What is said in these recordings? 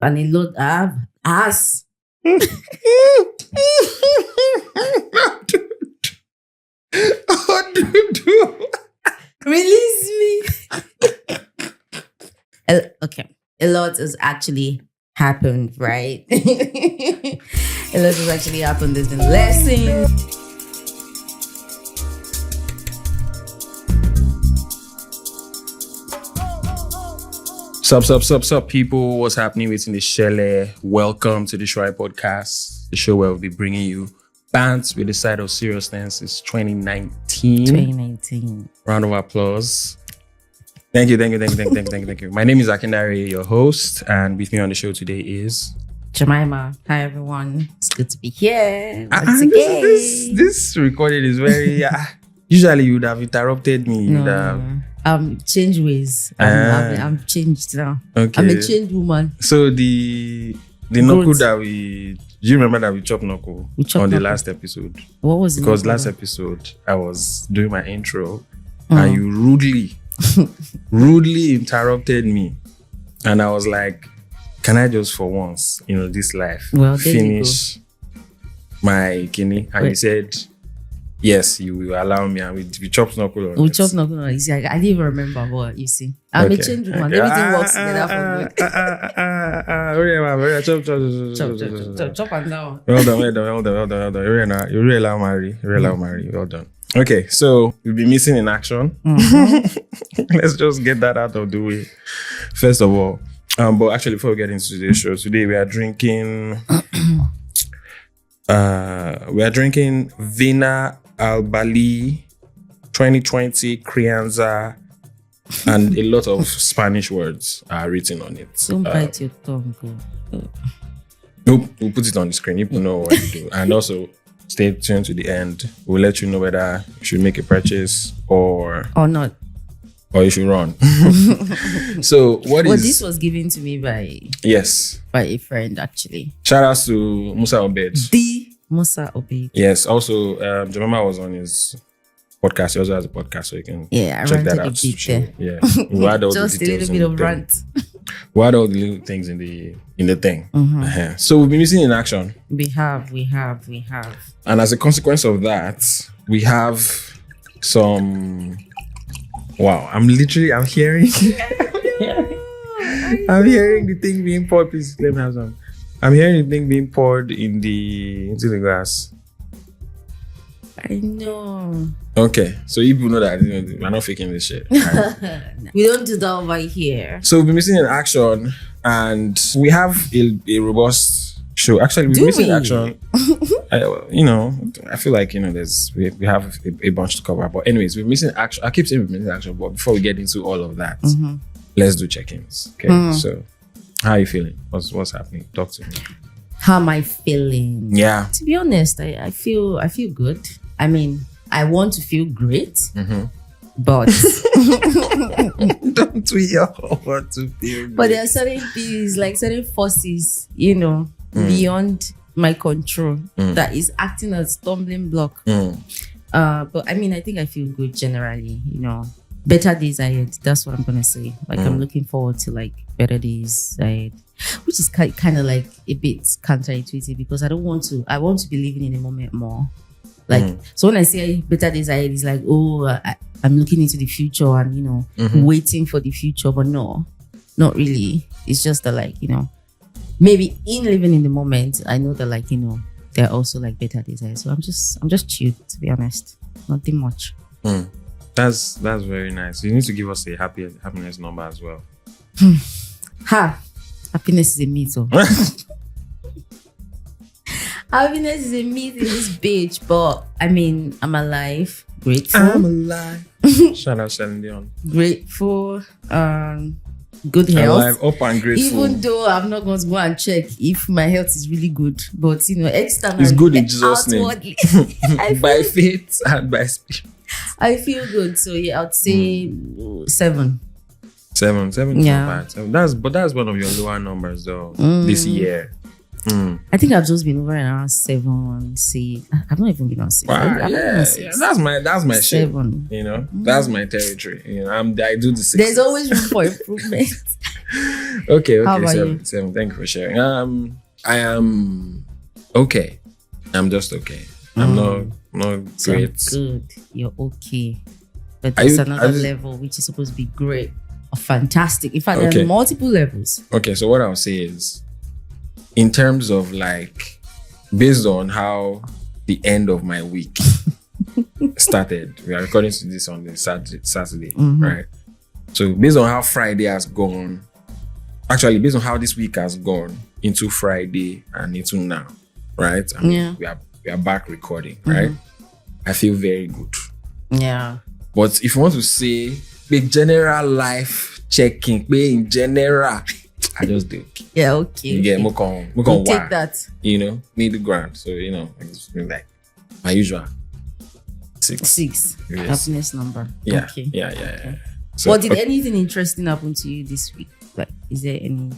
And a lot have ass. Oh, dude. Release me. Okay. A lot has actually happened, right? A lot has actually happened. There's been lessons. Sup, people. What's happening within the Shelle? Welcome to the Shrine Podcast, the show where we'll be bringing you bands with a side of seriousness. It's 2019. 2019. Round of applause. Thank you. My name is Akindare, your host, and with me on the show today is Jemima. Hi, everyone. It's good to be here once again. This recording is very... usually you would have interrupted me. Change ways. I'm changed now. Okay. I'm a changed woman. So the knuckle that do you remember that we chopped knuckle on the last episode? What was it? Because last episode I was doing my intro and you rudely interrupted me, and I was like, can I just for once, this life, finish my kidney? And you said, yes, you will allow me, and we chop knuckle on We chop knuckle on it. See, I didn't even remember what you see. I'm a change woman. Everything works together for good. Chop and down. Well done. You really allow marry. Well done. Okay, so we'll be missing in action. Mm-hmm. Let's just get that out of the way. First of all, but actually before we get into today's show, today we are drinking Vina, Albali, 2020, Crianza, and a lot of Spanish words are written on it. Don't bite your tongue. Nope, we'll put it on the screen. People know what to do. And also, stay tuned to the end. We'll let you know whether you should make a purchase or not. Or you should run. So, this was given to me by a friend, actually. Shout out to Musa Obed. The Musa Obed. Yes. Also, Jemima was on his podcast. He also has a podcast, so you can check that out. Yeah. We'll add all just the details a little bit of rant. We'll add all the little things in the thing. Mm-hmm. So we've been missing in action. We have. And as a consequence of that, we have some... Wow, I'm hearing... I'm hearing the thing being poured. Please, let me have some. I'm hearing the thing being poured into the glass. I know. Okay, so you people know that we're not faking this shit. Right? We don't do that over here. So we've been missing in action, and we have a robust show. Actually, we've been missing in action. I feel like we have a bunch to cover. But anyways, we're missing action. I keep saying we're missing action, but before we get into all of that, let's do check-ins. Okay, so how are you feeling? What's happening? Talk to me. How am I feeling? Yeah. To be honest, I feel good. I mean, I want to feel great, but don't we all want to feel great? But there are certain things, like certain forces, beyond my control that is acting as a stumbling block. But I mean, I think I feel good generally. Better days ahead. That's what I'm gonna say. Like I'm looking forward to like better days ahead, which is kind of like a bit counterintuitive because I want to be living in the moment more. Like so when I say better days ahead, it's like I'm looking into the future and waiting for the future, but no, not really. It's just that maybe in living in the moment, I know that there are also like better days ahead. So I'm just chilled, to be honest. Nothing much. That's very nice. You need to give us a happiness number as well. Happiness is a myth. Happiness is a myth in this bitch, but I mean, I'm alive, grateful. I'm alive. Shout out Celine Dion. Grateful, good health. Alive, up and grateful. Even though I'm not going to go and check if my health is really good, but externally, it's good in Jesus' name. By faith and by spirit. I feel good, so yeah, I'd say 7. 7, yeah. That's one of your lower numbers though this year. I think I've just been over around 7, 6. I've not even been on 6. Wow, that's my 7. shit. That's my territory. I do the 6. There's always room for improvement. Okay. How about you? Seven. Thank you for sharing. I am okay. I'm just okay. I'm not So great. good. You're okay. But there's another level which is supposed to be great or fantastic. In fact, there are multiple levels. Okay, so what I'll say is, in terms of like, based on how the end of my week started, we are recording this on the Saturday, right? So based on how Friday has gone, actually based on how this week has gone into Friday and into now, right? I mean, we are back recording, right? I feel very good. Yeah. But if you want to say the general life checking, in general, I just do. Yeah, okay. You get we'll take that. You know, middle ground. So, you know, it's like my usual 6. Yes. Happiness number. Yeah. Okay. Yeah. So, but did anything interesting happen to you this week? Like, is there any?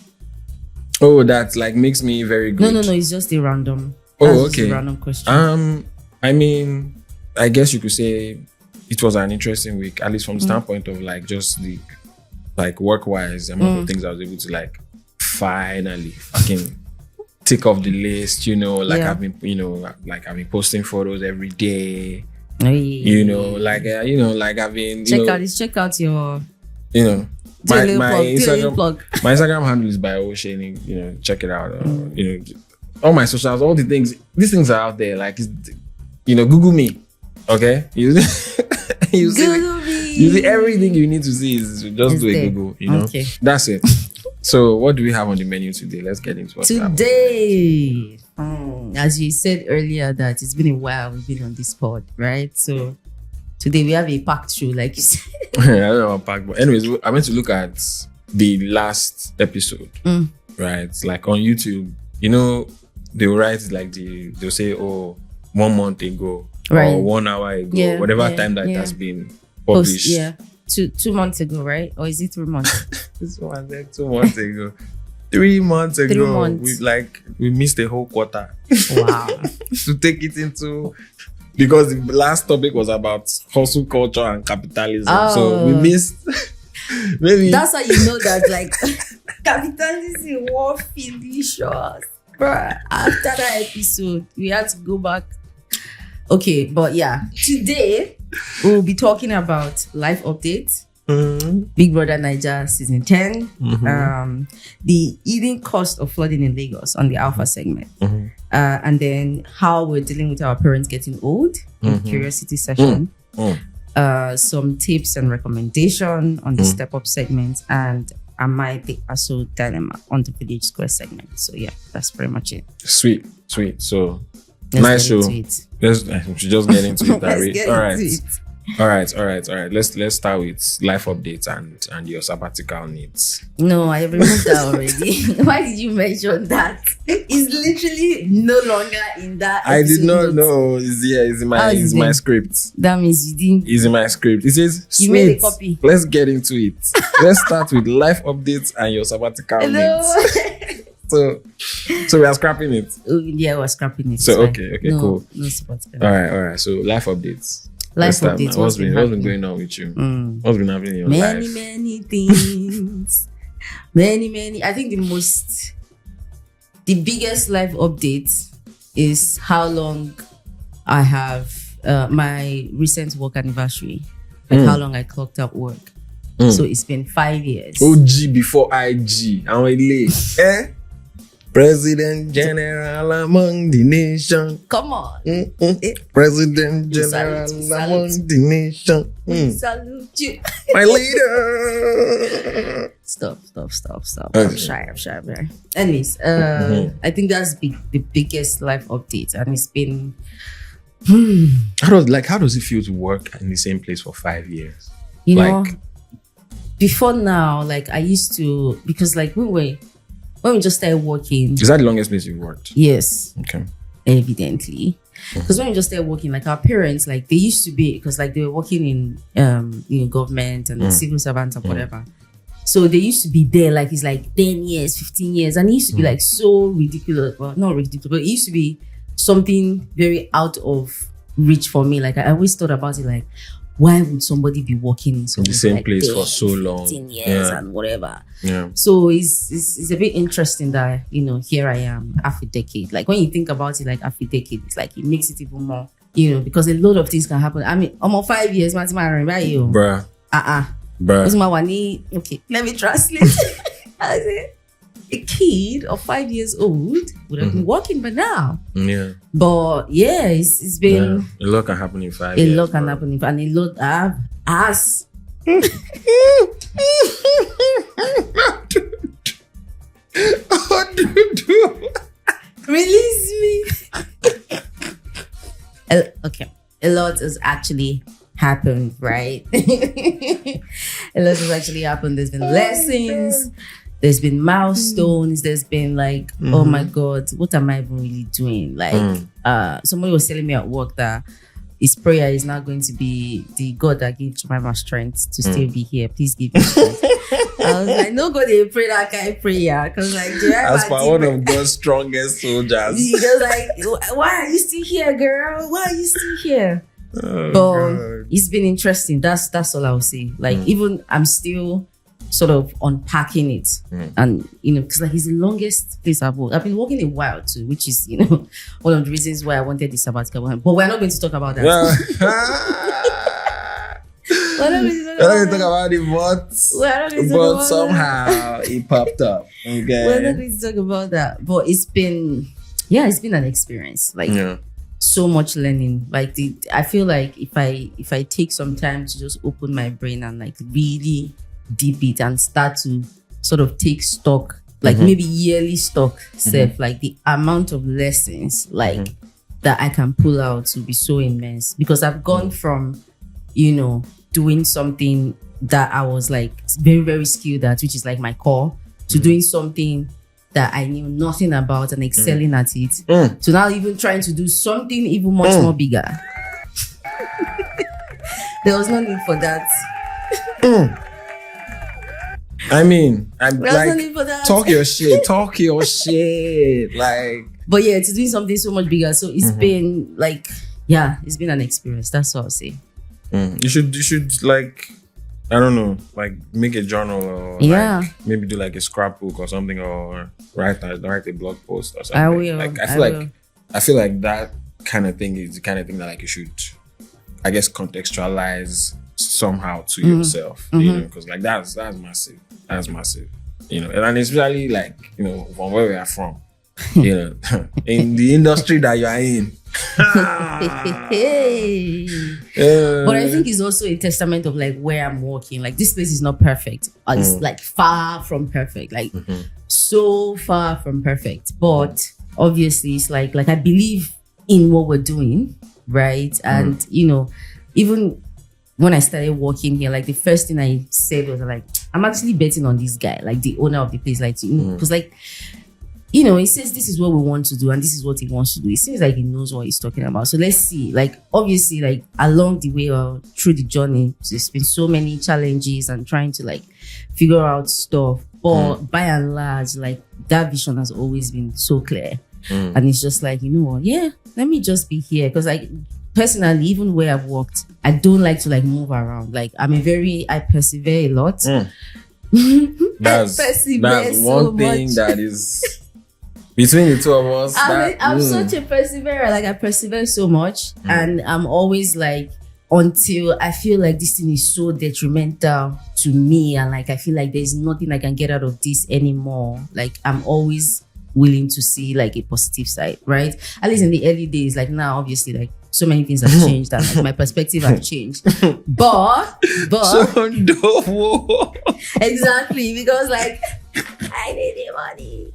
Oh, that like makes me very good. No. It's just a random. Okay. A random question. I mean, I guess you could say it was an interesting week, at least from the standpoint of like just the like work-wise, the amount of things I was able to like finally fucking tick off the list. You know, like I've been posting photos every day. You know, like I've been check out your my Instagram handle is by Ocean. You know, check it out. You know, all my socials, all the things. These things are out there. Like, Google me. Okay, you see everything you need to see is just do a Google. You know, that's it. So, what do we have on the menu today? Let's get into it. Today. As you said earlier, that it's been a while we've been on this pod, right? So today we have a packed show, like you said. I don't know about packed, but anyways, I went to look at the last episode, right? Like on YouTube, you know, they'll write like they'll say, 1 month ago, right, or 1 hour ago, whatever time that has been published. 2 months ago, right? Or is it 3 months? This one said 2 months ago. 3 months ago, 3 months. we missed a whole quarter. Wow. To take it into, because the last topic was about hustle culture and capitalism. So we missed maybe. That's how you know that like capitalism was delicious. Bruh, after that episode, we had to go back. Okay, but yeah, today we'll be talking about life updates. Big Brother Naija season 10, the eating cost of flooding in Lagos on the Alpha segment, and then how we're dealing with our parents getting old in the curiosity session, some tips and recommendation on the step up segment, and the ASO dilemma on the village square segment. So yeah, that's pretty much it. Sweet. So nice show. Let's just get into it. All right. Let's start with life updates and your sabbatical needs. No, I removed that already. Why did you mention that? It's literally no longer in that episode. I did not know. It's in my script. That means you didn't. It's in my script. It says, you made a copy. Let's get into it. Let's start with life updates and your sabbatical needs. So we are scrapping it. Yeah, we're scrapping it. So okay, cool. No support. All right. So life updates. Life updates. What's been going on with you? What's been happening in your life? Many things. many. I think the biggest life update is how long I have my recent work anniversary. Like how long I clocked up work. So it's been 5 years. OG before IG. I'm late. President General among the nation. Come on. President General among the nation. Salute you. My leader. Stop. Okay. I'm shy. Anyways, I think that's the biggest life update. And it's been... How does it feel to work in the same place for 5 years? You know, before now, like I used to... Because like when we just started working... Is that the longest place you've worked? Yes. Okay. Evidently. Because when we just started working, like our parents, like they used to be... Because like they were working in government and civil servants and whatever. So they used to be there, like it's like 10 years, 15 years. And it used to be like so ridiculous. Well, not ridiculous, but it used to be something very out of reach for me. Like I always thought about it like, why would somebody be working in the same place for so long, 15 years and whatever. Yeah. So it's a bit interesting that, you know, here I am, half a decade. Like when you think about it, like half a decade, it's like it makes it even more, you know, because a lot of things can happen. I mean, almost 5 years, man, right? You, bruh. Bruh. Okay, let me translate. I said, a kid of 5 years old would have been working by now. Yeah. But yeah, it's been a lot can happen in 5 years. A lot can happen and a lot have ass. Release me. Okay. A lot has actually happened, right? A lot has actually happened. There's been lessons. There's been milestones. There's been like, oh my God, what am I even really doing? Like, somebody was telling me at work that his prayer is not going to be the God that gave Jemima strength to still be here. Please give me strength. I was like, no God, they pray that kind of prayer. Because like, as for one of God's strongest soldiers. He was like, why are you still here, girl? Why are you still here? Oh, but God. It's been interesting. That's all I'll say. Like, even I'm still sort of unpacking it, and you know, because like it's the longest place I've worked. I've been working a while too, which is, you know, one of the reasons why I wanted the sabbatical. But we're not going to talk about that. We're not going to talk about it, but somehow it popped up. Okay, we're not going to talk about that. But it's been an experience. Like so much learning. Like I feel like if I take some time to just open my brain and like really deep it and start to sort of take stock, like maybe yearly stock self, like the amount of lessons like that I can pull out will be so immense, because I've gone from, you know, doing something that I was like very, very skilled at, which is like my core, to doing something that I knew nothing about and excelling at it, to now even trying to do something even much more bigger. There was no need for that. I mean, I'm like, talk your shit. Like, but yeah, to do something so much bigger. So it's been like, it's been an experience. That's what I'll say. You should like, I don't know, like make a journal or like maybe do like a scrapbook or something, or write a blog post or something. I will. Like I feel like that kind of thing is the kind of thing that like you should, I guess, contextualize somehow to yourself, you know, because like that's massive. That's massive, you know, and especially like, you know, from where we are from, you know, in the industry that you are in. But I think it's also a testament of like where I'm working. Like this place is not perfect. It's like far from perfect, like so far from perfect. But obviously it's like I believe in what we're doing, right? And you know, even when I started working here, like the first thing I said was like, I'm actually betting on this guy, like the owner of the place, like, you know, because like, you know, he says this is what we want to do and this is what he wants to do. It seems like he knows what he's talking about. So let's see. Like, obviously, like along the way or through the journey, there's been so many challenges and trying to like figure out stuff. But by and large, like that vision has always been so clear. And it's just like, you know what? Yeah, let me just be here. Because like, personally, even where I've worked, I don't like to like move around. Like I persevere a lot. That's one thing that is between the two of us. I'm such a perseverer. Like I persevere so much, and I'm always like, until I feel like this thing is so detrimental to me, and like I feel like there's nothing I can get out of this anymore. Like I'm always willing to see like a positive side, right? At least in the early days. Like now, obviously, like so many things have changed and like my perspective have changed. But exactly, because like I need the money.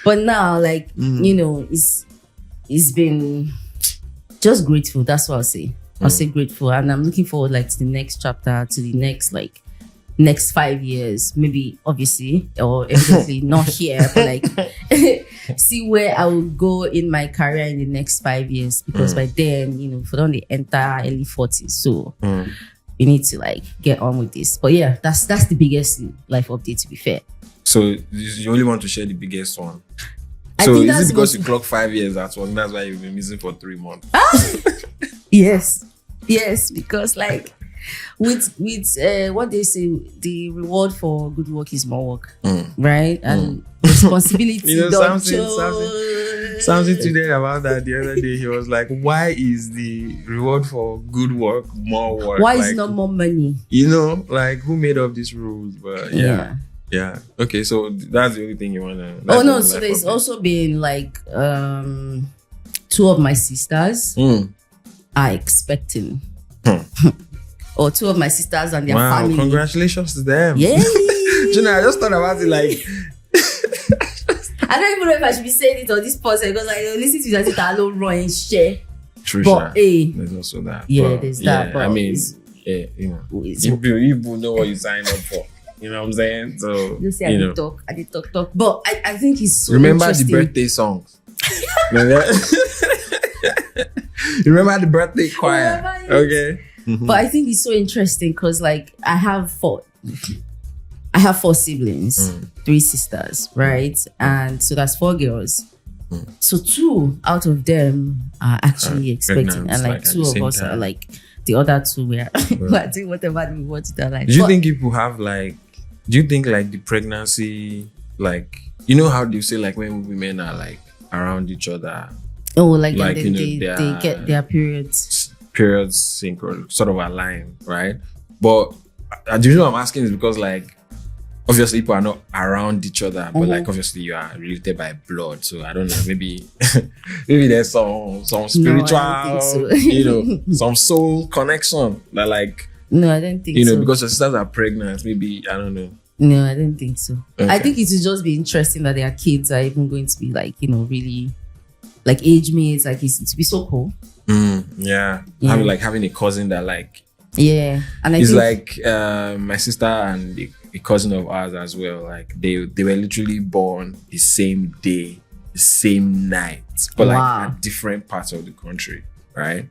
But now, like you know, it's been just grateful. That's what I'll say. I'll say grateful, and I'm looking forward like to the next chapter, to the next 5 years, maybe obviously or evidently not here, but like see where I will go in my career in the next 5 years, because by then, you know, if I don't enter early 40s, so you need to like get on with this. But yeah, that's the biggest life update, to be fair. So you only want to share the biggest one? So is it because you clocked 5 years at work? That's why you've been missing for 3 months? Yes. Yes, because like with what they say, the reward for good work is more work, right? And responsibility. You know, something today about that the other day. He was like, "Why is the reward for good work more work? Why like, is not more money? You know, like who made up these rules?" But yeah. Okay, so that's the only thing you wanna. Oh no, so there's also been like two of my sisters are expecting. Or two of my sisters and their family. Congratulations to them. Yay! You know, I just thought about it like I don't even know if I should be saying it on this podcast because I listen to that I don't run and share. True, but there's also that. Yeah, but, there's that. But I mean, you know, you know what you signed up for. You know what I'm saying? So you see, I did talk. But I think it's so remember interesting. The birthday songs. Remember the birthday choir. Okay. Mm-hmm. But I think it's so interesting because like I have four siblings, 3 sisters, right? And so that's 4 girls. So 2 out of them are actually expecting, and like 2 of us are like the other 2 were doing whatever we wanted to like. Do you think people have like? Do you think like the pregnancy, like you know how they say like when women are like around each other? Oh, like and you know, they get their periods synchro sort of align, right? But the reason I'm asking is because like obviously people are not around each other, but like obviously you are related by blood. So I don't know, maybe there's some spiritual, you know, some soul connection that like. No, I don't think so. You know, because your sisters are pregnant, maybe I don't know. No, I don't think so. Okay. I think it will just be interesting that their kids are even going to be like, you know, really like age mates. Like it's to be so cool. Yeah. Having a cousin that like and I it's think, like my sister and a cousin of ours as well. Like they were literally born the same day, the same night, but like at different parts of the country, right?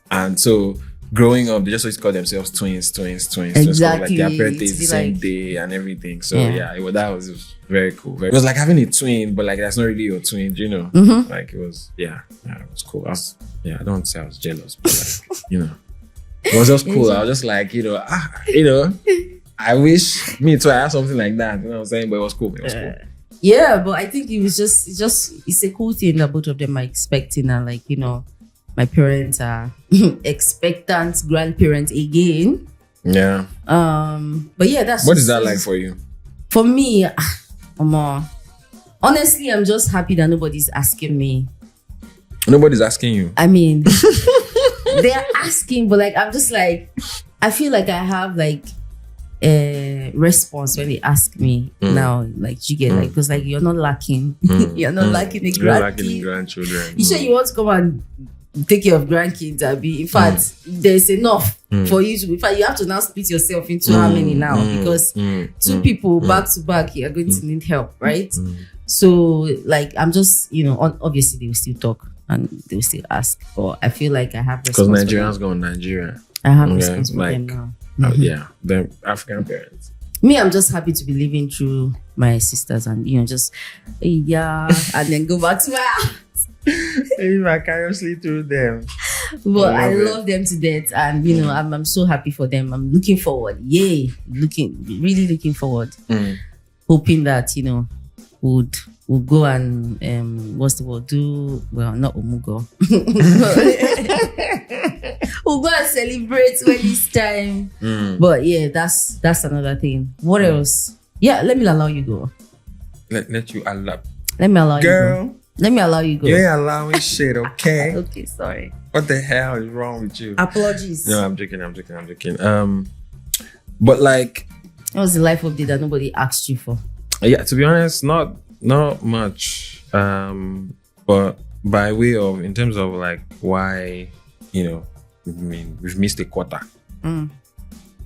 And so growing up, they just always call themselves twins. Exactly. Like their birthday is the same day and everything. So that was very cool. It was like having a twin, but like that's not really your twin, you know. Like it was, it was cool. I don't say I was jealous, but like, you know, it was just cool. I was just like, you know, I wish me too I had something like that. You know what I'm saying? But it was cool. Yeah, but I think it's a cool thing that both of them are expecting, and like, you know, my parents are expectant grandparents again. Yeah. But yeah, that's what is that like for you? For me, honestly, I'm just happy that nobody's asking me. Nobody's asking you. I mean, they're asking, but like I'm just like, I feel like I have like a response when they ask me now. Like you get like, because like you're not lacking, you're not lacking the grandchildren. You say you want to come and take care of grandkids, Abi. In fact, there's enough for you to. In fact, you have to now split yourself into how many now? Because 2 people back to back, you are going to need help, right? So, like, I'm just, you know, obviously they will still talk and they will still ask. But I feel like I have because Nigerians go in Nigeria. I have response for them now. The African parents. Me, I'm just happy to be living through my sisters and, you know, just and then go back to my house. Vicariously through them. But I love them to death, and you know, I'm so happy for them. I'm looking forward. Really looking forward. Hoping that, you know, we'll go and what's the word? Not Omugo. We'll go and celebrate when it's time. But yeah, that's another thing. What else? Yeah, let me allow you go. Let you allow. Let me allow Girl. You go. Let me allow you go. You ain't allowing shit, okay? Okay, sorry. What the hell is wrong with you? Apologies. No, I'm joking. But like, what was the life update that nobody asked you for? Yeah, to be honest, not much. But by way of, in terms of like why, you know, we've missed a quarter.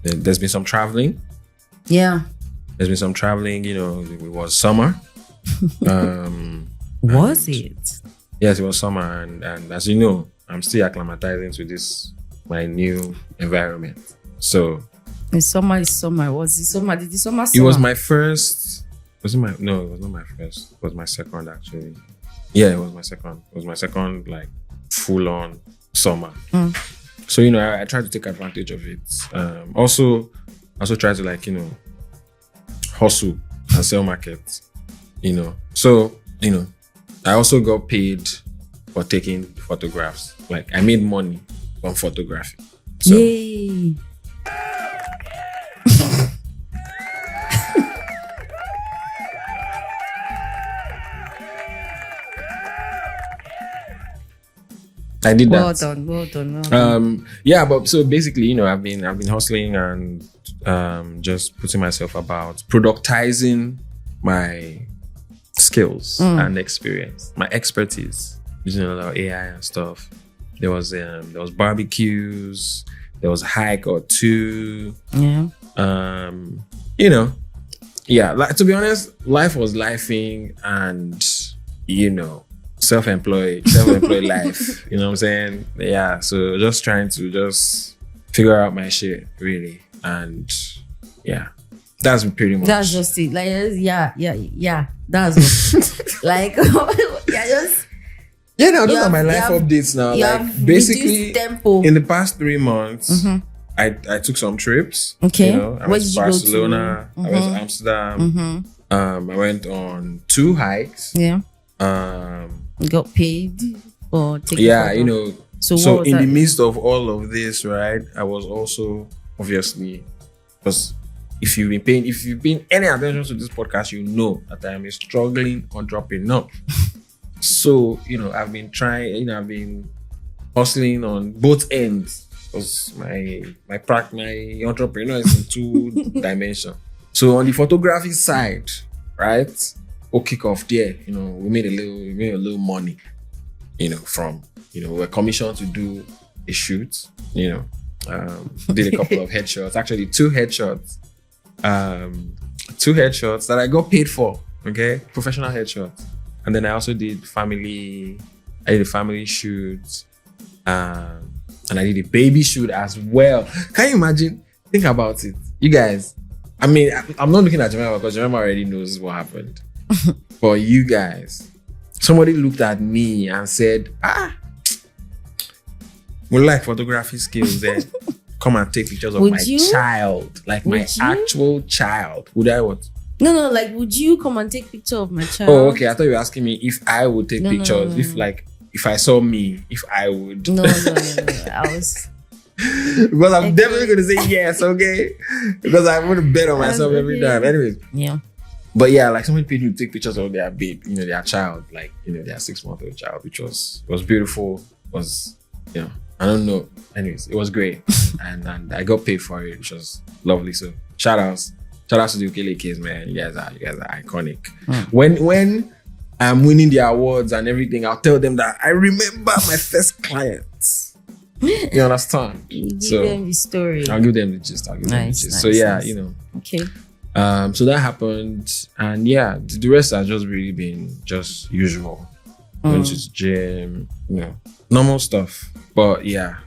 There's been some traveling. Yeah. There's been some traveling, you know, it was summer. Was it? Yes, it was summer, and as you know, I'm still acclimatizing to this my new environment. So the summer is summer. Was it summer? Did the summer? It was my first. Was it my? No, it was not my first. It was my second actually. Yeah, it was my second. It was my second like full on summer. So, I try to take advantage of it. Also try to like, hustle and sell markets, So, I also got paid for taking photographs. Like I made money from photography. So, Yay. I did Well that. done. Well done. Yeah, but so basically, I've been hustling and just putting myself about productizing my skills and experience, my expertise, using a lot of AI and stuff. There was barbecues, there was a hike or two. Yeah. Yeah, like to be honest, life was lifing and self-employed life. You know what I'm saying? Yeah. So just trying to just figure out my shit really. And yeah. That's pretty much. That's just it. Like yeah. That's what, like just those are my life updates now. Like basically tempo. in the past 3 months, I took some trips. Okay. I went to Barcelona, I went to Amsterdam. I went on 2 hikes. Yeah. You got paid for taking photo. So in the midst of all of this, right, I was also obviously, because if you've been any attention to this podcast, you know that I am a struggling entrepreneur. So, I've been trying, I've been hustling on both ends because my entrepreneur is in 2 dimensions. So on the photography side, right? We'll kick off there. We made a little money, from, we're commissioned to do a shoot, did a couple of headshots, actually 2 headshots. 2 headshots that I got paid for, okay? Professional headshots. And then I also did a family shoot. And I did a baby shoot as well. Can you imagine? Think about it. You guys, I mean, I'm not looking at Jemima because Jemima already knows what happened. For you guys, somebody looked at me and said, we like photography skills there. Come and take pictures of child. Like my actual child. Would I what? No, like would you come and take picture of my child? Oh, okay. I thought you were asking me if I would take pictures. No. If I saw me, if I would. No. I was because I'm definitely gonna say yes, okay? Because I want to bet on myself every time. Anyways. Yeah. But yeah, like somebody paid me to take pictures of their babe, their child, like, their 6-month-old child, which was beautiful. Was, I don't know. Anyways, it was great. and I got paid for it, which was lovely. So shout outs to the Ukele kids, man. You guys are iconic. When I'm winning the awards and everything, I'll tell them that I remember my first clients. You understand? Give them the story. I'll give them the gist. So yeah, Okay. So that happened, and yeah, the rest has just really been just usual. Going to the gym, normal stuff. But yeah,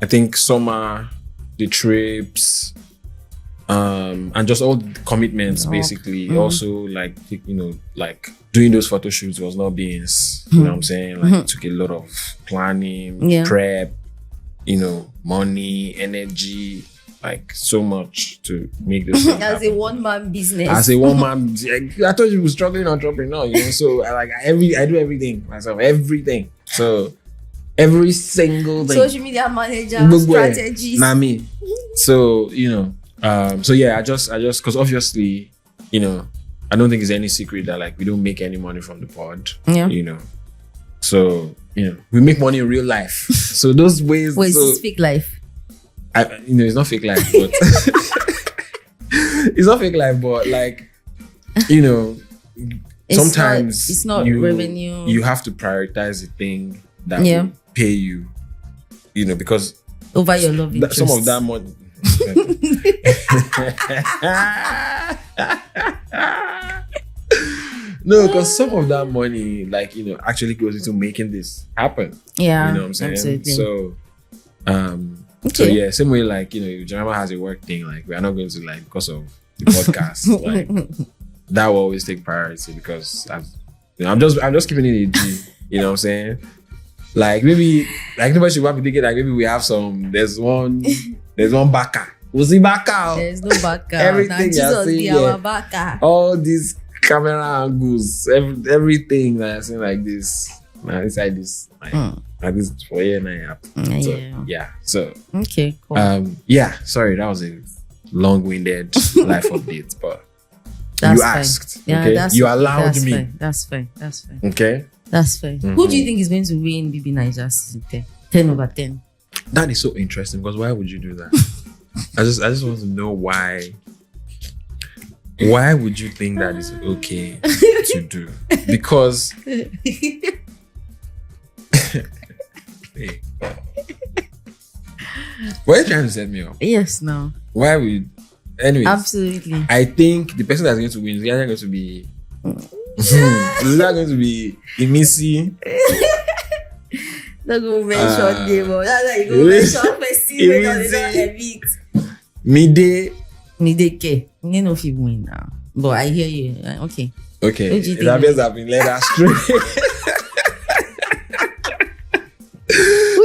I think summer, the trips, and just all the commitments basically. Also, like like doing those photo shoots was not beans. You know what I'm saying? Like it took a lot of planning, prep, money, energy. Like so much to make this as a one-man business. I told you we were struggling entrepreneur, so I do everything myself, everything. So every single thing. Social media manager, strategies. Not me. So so yeah, I just because obviously, I don't think it's any secret that like we don't make any money from the pod. Yeah. So we make money in real life. So those ways. Wait, it's fake life. It's not fake life, but it's not fake life, but like, sometimes it's not revenue. You have to prioritize the thing that will pay you, because over your love interest. Some of that money. No, because some of that money, like, actually goes into making this happen. Yeah. You know what I'm saying? Absolutely. So, So yeah, same way like, Jemima has a work thing, like we are not going to like because of the podcast, like that will always take priority because I'm just keeping it a G, you know what I'm saying? Like maybe like nobody should be thinking like maybe we have some. There's one baka. We'll see baka. There's no baka. Everything you're seeing here. Baka. All these camera angles, everything that you're seeing like this. Now inside this, like this for year and a half. So okay, cool. Sorry, that was a long-winded life update, but that's you fine. asked. Yeah, okay? that's you allowed me. Fine. That's fine. Okay. That's fine. Who do you think is going to win BB Naija season 10? 10 over 10. That is so interesting because why would you do that? I just want to know why. Why would you think that is okay to do? Because hey. Why are you trying to set me up? Yes, no. Why would anyways? Absolutely. I think the person that's going to win is either going to be is either going to be Imisi. Not going to mention game. That's like you go mention Midday K. You know if you win now. But I hear you. Okay. That means I've been led astray.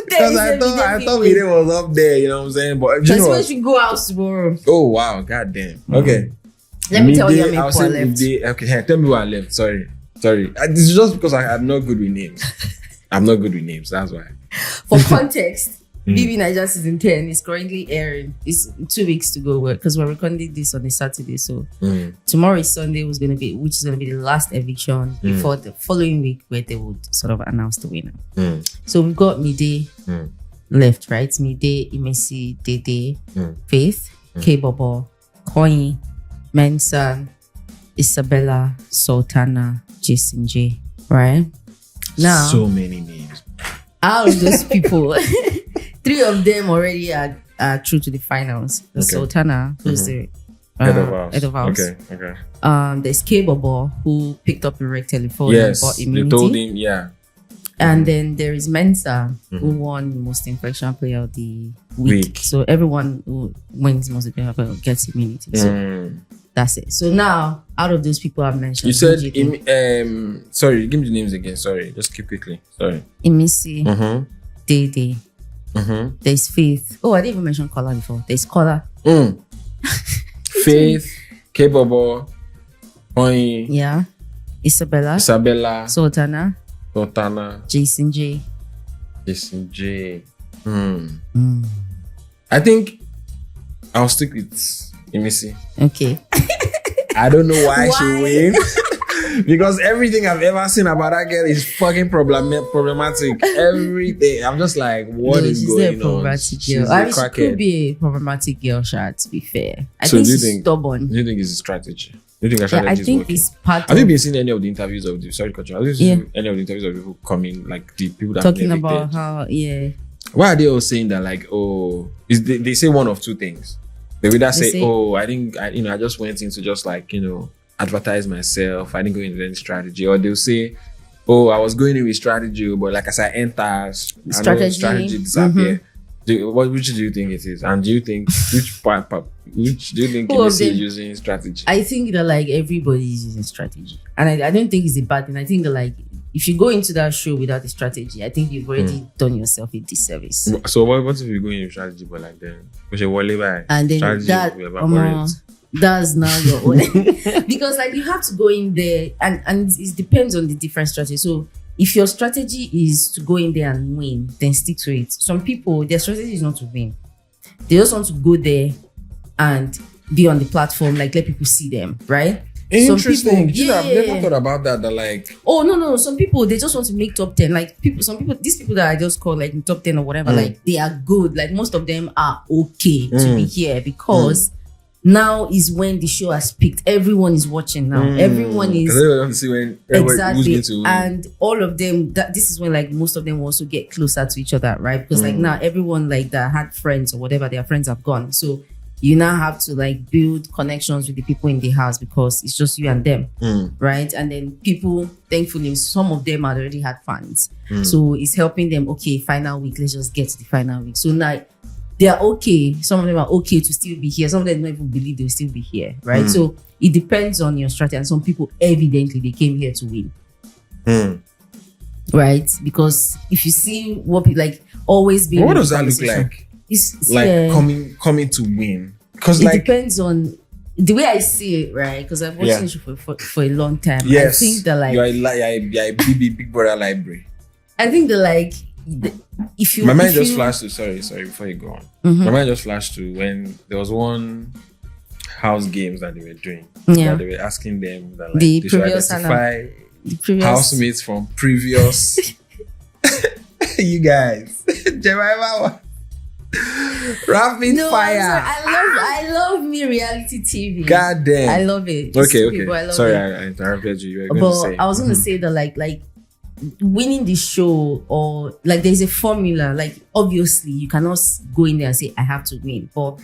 Because I thought Midday was up there, you know what I'm saying? But you know, we should go out tomorrow. Oh wow, goddamn. Okay. Let me tell you how many people are left. Okay, tell me who I left. Sorry. This is just because I'm not good with names. I'm not good with names, that's why. For context, BB Naija season 10 is currently airing. It's 2 weeks to go because we're recording this on a Saturday. So tomorrow is Sunday, which is going to be the last eviction before the following week where they would sort of announce the winner. So we've got Midday left, right? Midday, Imesi, Dede, Faith, K-Bobo, Koyi, Mensa, Isabella, Sultana, Jason J. Right? Now, so many names. Out of those people, 3 of them already are through to the finals. The Sultana, who's the head of house. Okay. There's K-Bobo, who picked up a red telephone and bought immunity. They told him, And then there is Mensa, who won most infection player of the week. So everyone who wins most infection player gets immunity. So that's it. So now, out of those people I've mentioned, you said sorry, give me the names again. Sorry, just keep quickly. Sorry. Imisi, Dede. There's Faith. Oh, I didn't even mention Kola before. There's Kola. Faith, K-Bobo, Koyi. Yeah. Isabella. Sultana. Jason J. I think I'll stick with Imisi. Okay. I don't know why she win. Because everything I've ever seen about that girl is fucking problematic. Everything. I'm just like, what is going on? She could be a problematic girl, to be fair. I think she's stubborn. Do you think it's a strategy? Do you think a strategy is working? It's part Have you been seeing any of the interviews of the any of the interviews of people coming, like the people that talking about how, why are they all saying that, like, they say one of two things. They would say, I think, I just went into just like, advertise myself. I didn't go into any strategy. Or they'll say, I was going in with strategy, but like as I enter, strategy disappear. Which do you think it is? And do you think, which do you think is using strategy? I think that like everybody is using strategy. And I don't think it's a bad thing. I think that like, if you go into that show without a strategy, I think you've already done yourself a disservice. So what if you go in with strategy, but like then we should wale by and then that's now your own. Because like you have to go in there and it depends on the different strategy. So if your strategy is to go in there and win, then stick to it. Some people, their strategy is not to win. They just want to go there and be on the platform, like let people see them, right? Interesting. I've never thought about that. That like, no. Some people, they just want to make top 10. Like some people, these people that I just call like top 10 or whatever, like they are good. Like most of them are okay to be here because now is when the show has peaked. Everyone is watching now. Everyone is want to see when exactly, and all of them. This is when like most of them also get closer to each other, right? Because like now everyone like that had friends or whatever, their friends have gone. So you now have to like build connections with the people in the house because it's just you and them, right? And then people, thankfully, some of them had already had fans. So it's helping them, okay, final week, let's just get to the final week. So now they are okay. Some of them are okay to still be here. Some of them don't even believe they'll still be here, right? So it depends on your strategy. And some people, evidently, they came here to win. right? Because if you see what people like always being, what does that look like? It's like coming to win. Because it depends on the way I see it, right? Because I've watched the show for a long time. Yes. I think that like you're a Big Brother library. I think that like if you my mind just flashed to sorry before you go on. My mind just flashed to when there was one house games that they were doing. That they were asking them that like the they should previous identify the previous housemates from previous you guys. Jemima rapid fire. I love me reality TV. God damn. I love it. Okay. People, I love sorry, it. I interrupted you. You were going to say. I was going to say that like winning the show, or like there's a formula. Like obviously you cannot go in there and say I have to win. But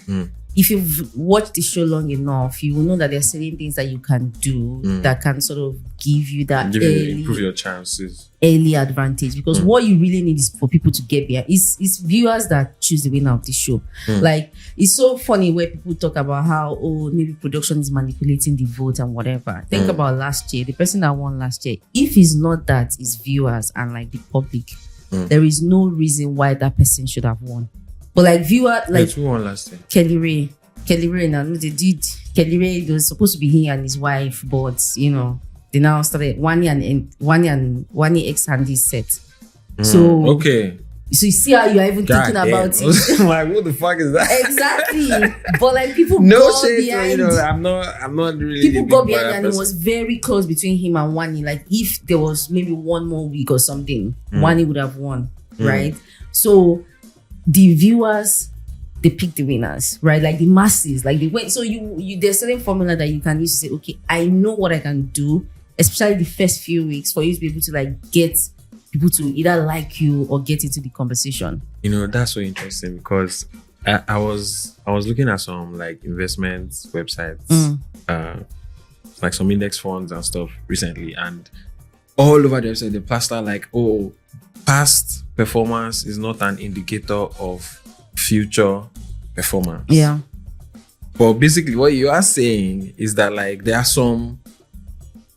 if you've watched the show long enough, you will know that there are certain things that you can do that can sort of give you that improve your chances. Early advantage, because what you really need is for people to get behind. It's viewers that choose the winner of the show. Like it's so funny where people talk about how maybe production is manipulating the vote and whatever. Think about last year, the person that won last year. If it's not that, it's viewers and like the public. There is no reason why that person should have won. But like viewer, like who won last year? Kelly Ray now the dude Kelly Ray was supposed to be he and his wife, but you know. They now started Wani X Handy's set. So okay. So you see how you are even thinking about it. Like, what the fuck is that? Exactly. But like people got behind. You know, I'm not really. People got behind, and it was very close between him and Wani. Like if there was maybe one more week or something, Wani would have won, right? So the viewers, they pick the winners, right? Like the masses, like they went. So you there's certain formula that you can use to say, okay, I know what I can do. Especially the first few weeks, for you to be able to like get people to either like you or get into the conversation. You know, that's so interesting because I was looking at some like investment websites, like some index funds and stuff recently, and all over the website they plaster like, past performance is not an indicator of future performance. Yeah. But basically, what you are saying is that like there are some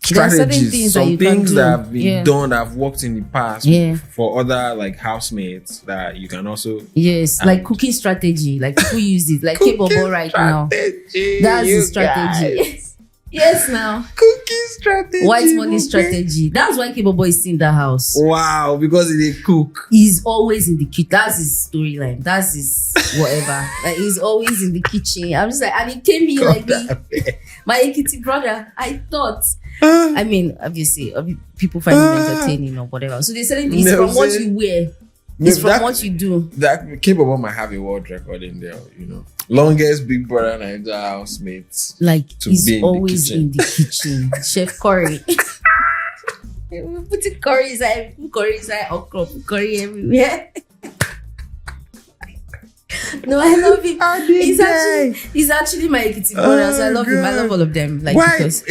strategies, some things that have been done that have worked in the past for other like housemates that you can also like cooking strategy, like people use it like K-Bobo right now. That's the strategy. Yes, now cooking strategy, white money strategy. That's why K-Bobo is in the house. Wow, because he cook. He's always in the kitchen. That's his storyline. That's his whatever. Like he's always in the kitchen. I'm just like, and he came here like me, my Ekiti brother. I thought. I mean, obviously, people find it entertaining or whatever. So they're selling things from what you wear. It's from what you do. That K-Bobo might have a world record in there, you know. Longest Big Brother Naija housemates. Like he's always in the kitchen. Chef Curry. Put curry inside, okra, curry everywhere. No, I love him. He's actually my Ekiti brother, so I love him. I love all of them. Like why? Because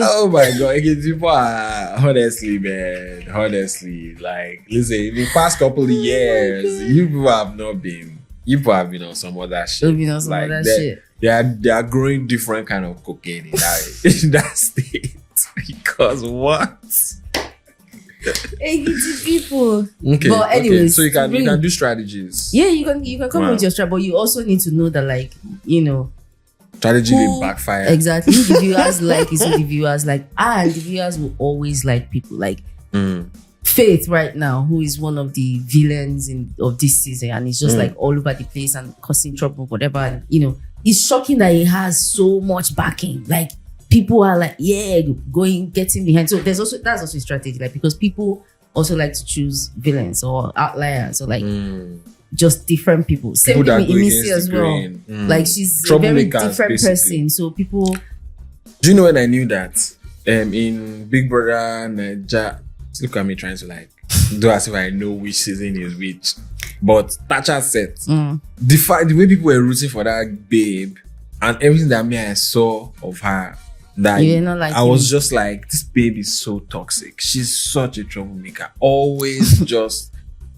oh my god, Ekiti people are honestly, like listen, the past couple of years, you people have been on some other shit. They are growing different kind of cocaine in that state. Because what? Ekiti people. Okay. But anyways, so you can do strategies. Yeah, you can come with your strategy, but you also need to know that, like, you know, strategy will backfire. Exactly. Who the viewers like is who the viewers like. And the viewers will always like people like Faith right now, who is one of the villains of this season, and he's just like all over the place and causing trouble, whatever. And you know, it's shocking that he has so much backing. Like people are like, getting behind. So that's also a strategy, like because people also like to choose villains or outliers or like just different people. Same thing with Imisi as well. Like she's a very different person. So people. Do you know when I knew that? In Big Brother Naija, look at me trying to like do as if I know which season is which. But Thatcher said the way people were rooting for that babe and everything that I saw of her. That I was just like, this babe is so toxic. She's such a troublemaker. Always just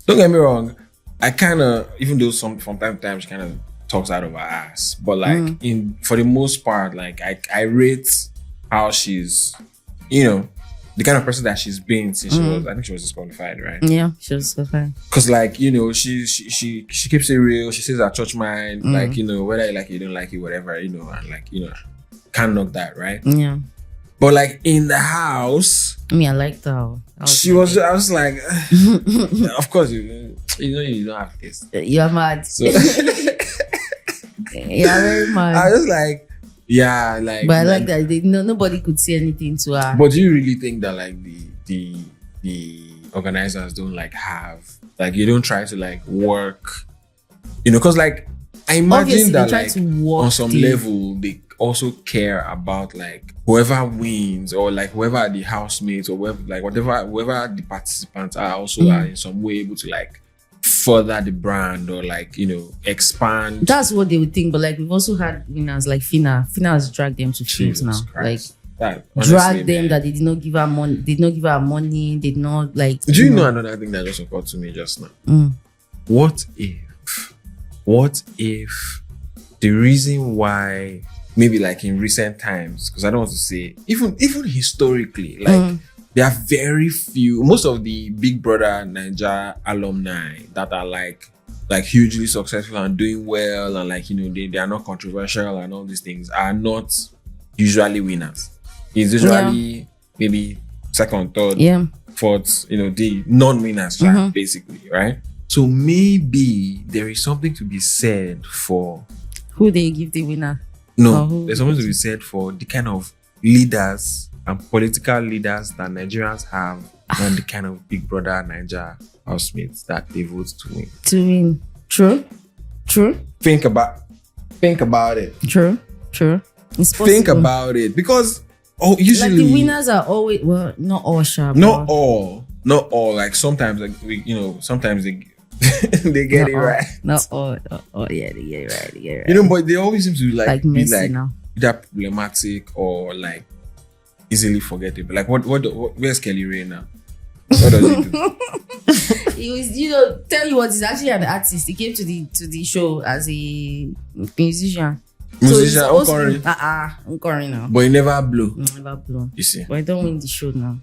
don't get me wrong. I kind of, even though from time to time she kind of talks out of her ass, but like for the most part, like I rate how she's, you know, the kind of person that she's been since she was, I think she was disqualified, right? Yeah, she was disqualified. Because like, you know, she keeps it real. She says her church mind, like, you know, whether you like it, you don't like it, whatever, you know, and like, you know, can't knock that, right? Yeah. But like in the house, I liked her. I was like, of course, you know, you don't have this. You're mad. So You're very mad. I was like, yeah, like. But I like that nobody could say anything to her. But do you really think that like the organizers don't like have, like, you don't try to like work, you know, because like I imagine that like on some level they also care about like whoever wins or like whoever the housemates or whoever the participants are also are in some way able to like further the brand or like, you know, expand. That's what they would think. But like we've also had winners like Vina. Vina has dragged them to fields now. Christ. Like drag them that they did not give her money. Did not give her money. Did not like. Do you know another thing that just occurred to me just now? What if the reason why maybe like in recent times, because I don't want to say even historically, like there are very few, most of the Big Brother Naija alumni that are like hugely successful and doing well and like, you know, they are not controversial and all these things are not usually winners. It's usually maybe second, third, fourth, you know, the non-winners, basically, right? So maybe there is something to be said for who they give the winner. No, there's something to be said for the kind of leaders and political leaders that Nigerians have and the kind of Big Brother Naija housemates that they vote to win. To win. True. Think about it. True. It's possible. Think about it. Because usually like the winners are always, well, not all sharp. Not all. Like sometimes like sometimes they they get it right. Not all. Oh yeah, they get it right. You know, but they always seem to like be Messi like now. either problematic or like easily forgettable. Like where's Kelly Ray now? What does he do? He was, you know, tell you what, he's actually an artist. He came to the show as a musician. Uncoring now. But he never blew. Never blew. You see. But I don't win the show now.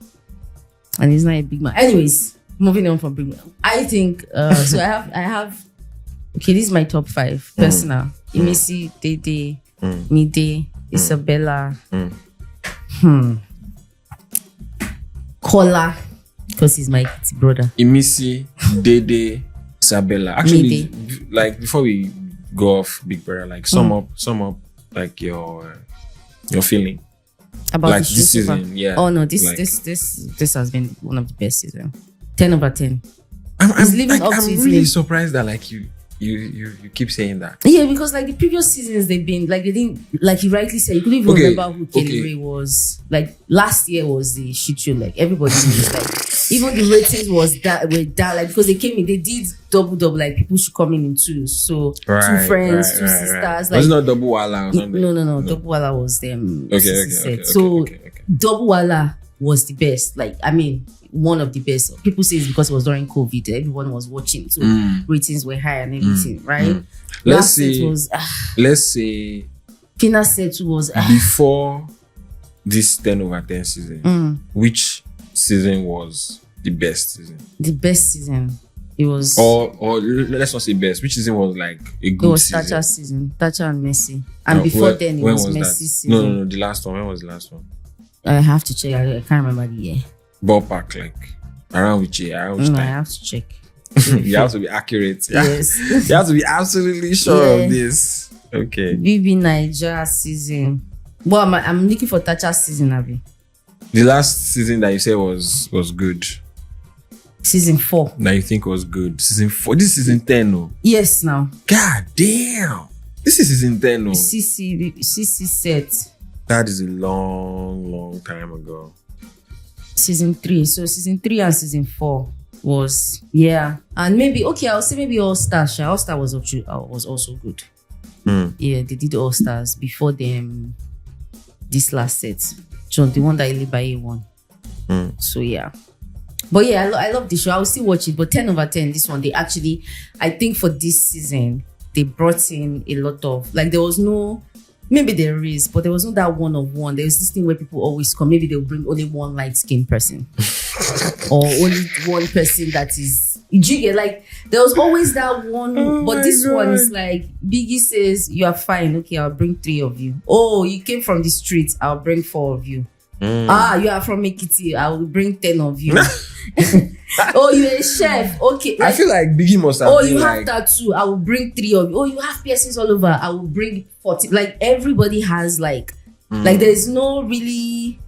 And he's not a big man. Anyways, moving on from Big Man. I think so I have okay, this is my top 5. Personal. Imisi, Dede, Mide, Isabella. Kola, because he's my brother. Imisi, Dede, Isabella. Actually, like before we go off Big Brother, like sum up like your feeling about like this season. Yeah. Oh no, this has been one of the best seasons. 10 over 10. I'm really surprised that like you keep saying that. Yeah, because like the previous seasons they've been like they didn't, like you rightly said, you couldn't even remember who Kelly Ray was. Like last year was the shit show. Like everybody was like, even the ratings were that like, because they came in, they did double like people should come in twos. So 2 friends, 2 sisters. Like, was it not Double Wala or something? No. Double Wala was them. Okay. So Double Wala was the best. Like I mean, one of the best. People say it's because it was during COVID. Everyone was watching, so ratings were high and everything, right? Let's say Vina said it was before this 10 over 10 season. Which season was the best season? The best season. It was, or let's not say best. Which season was like a good season? It was Thatcher's season. Thatcher and Messi. And before then, it was Messi's season. No. The last one. When was the last one? I have to check. I can't remember the year. Ballpark, like around which year? Around which time? I have to check. You have to be accurate. Yes. You have to be absolutely sure of this. Okay. BB Naija season. Well, I'm looking for Thatcher's season, Abby. The last season that you said was good. Season 4. That you think was good. Season 4. This is season 10, no? Yes, now. God damn. This is season 10, no? CC set. That is a long time ago. Season 3. So season 3 and season 4 was, yeah. And maybe, okay, I'll say maybe All Stars. All Star was also good. Yeah, they did All Stars before them. This last set. So the one that Albali won. So yeah. But yeah, I love the show. I will still watch it. But 10 over 10, this one, they actually, I think for this season, they brought in a lot of, like there was no maybe there is, but there was not that one of one. There was this thing where people always come. Maybe they'll bring only one light skinned person, or only one person that is. You get like there was always that one, but this one is like Biggie says you are fine. Okay, I'll bring 3 of you. Oh, you came from the streets. I'll bring 4 of you. You are from Ekiti. I will bring 10 of you. Oh, you're a chef. Okay. I feel like Biggie must have. Oh, you have tattoo. I will bring 3 of you. Oh, you have piercings all over. I will bring 40. Like everybody has like there is no really.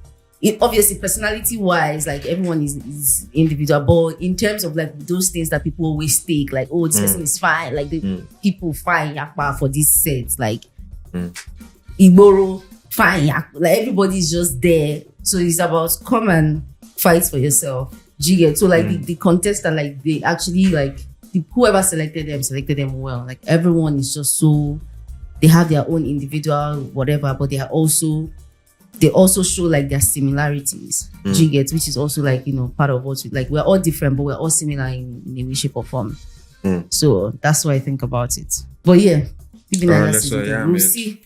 Obviously, personality-wise, like everyone is individual. But in terms of like those things that people always take, like this person is fine. Like the people fine yakpa for this set. Like Igboro fine yakpa. Like everybody's just there. So it's about come and fight for yourself. Jigget. So like the contestant, like they actually like whoever selected them well. Like everyone is just so they have their own individual whatever, but they also show like their similarities. Jigget, which is also like part of what we're all different, but we're all similar in a way, shape, or form. So that's what I think about it. But yeah, we'll see.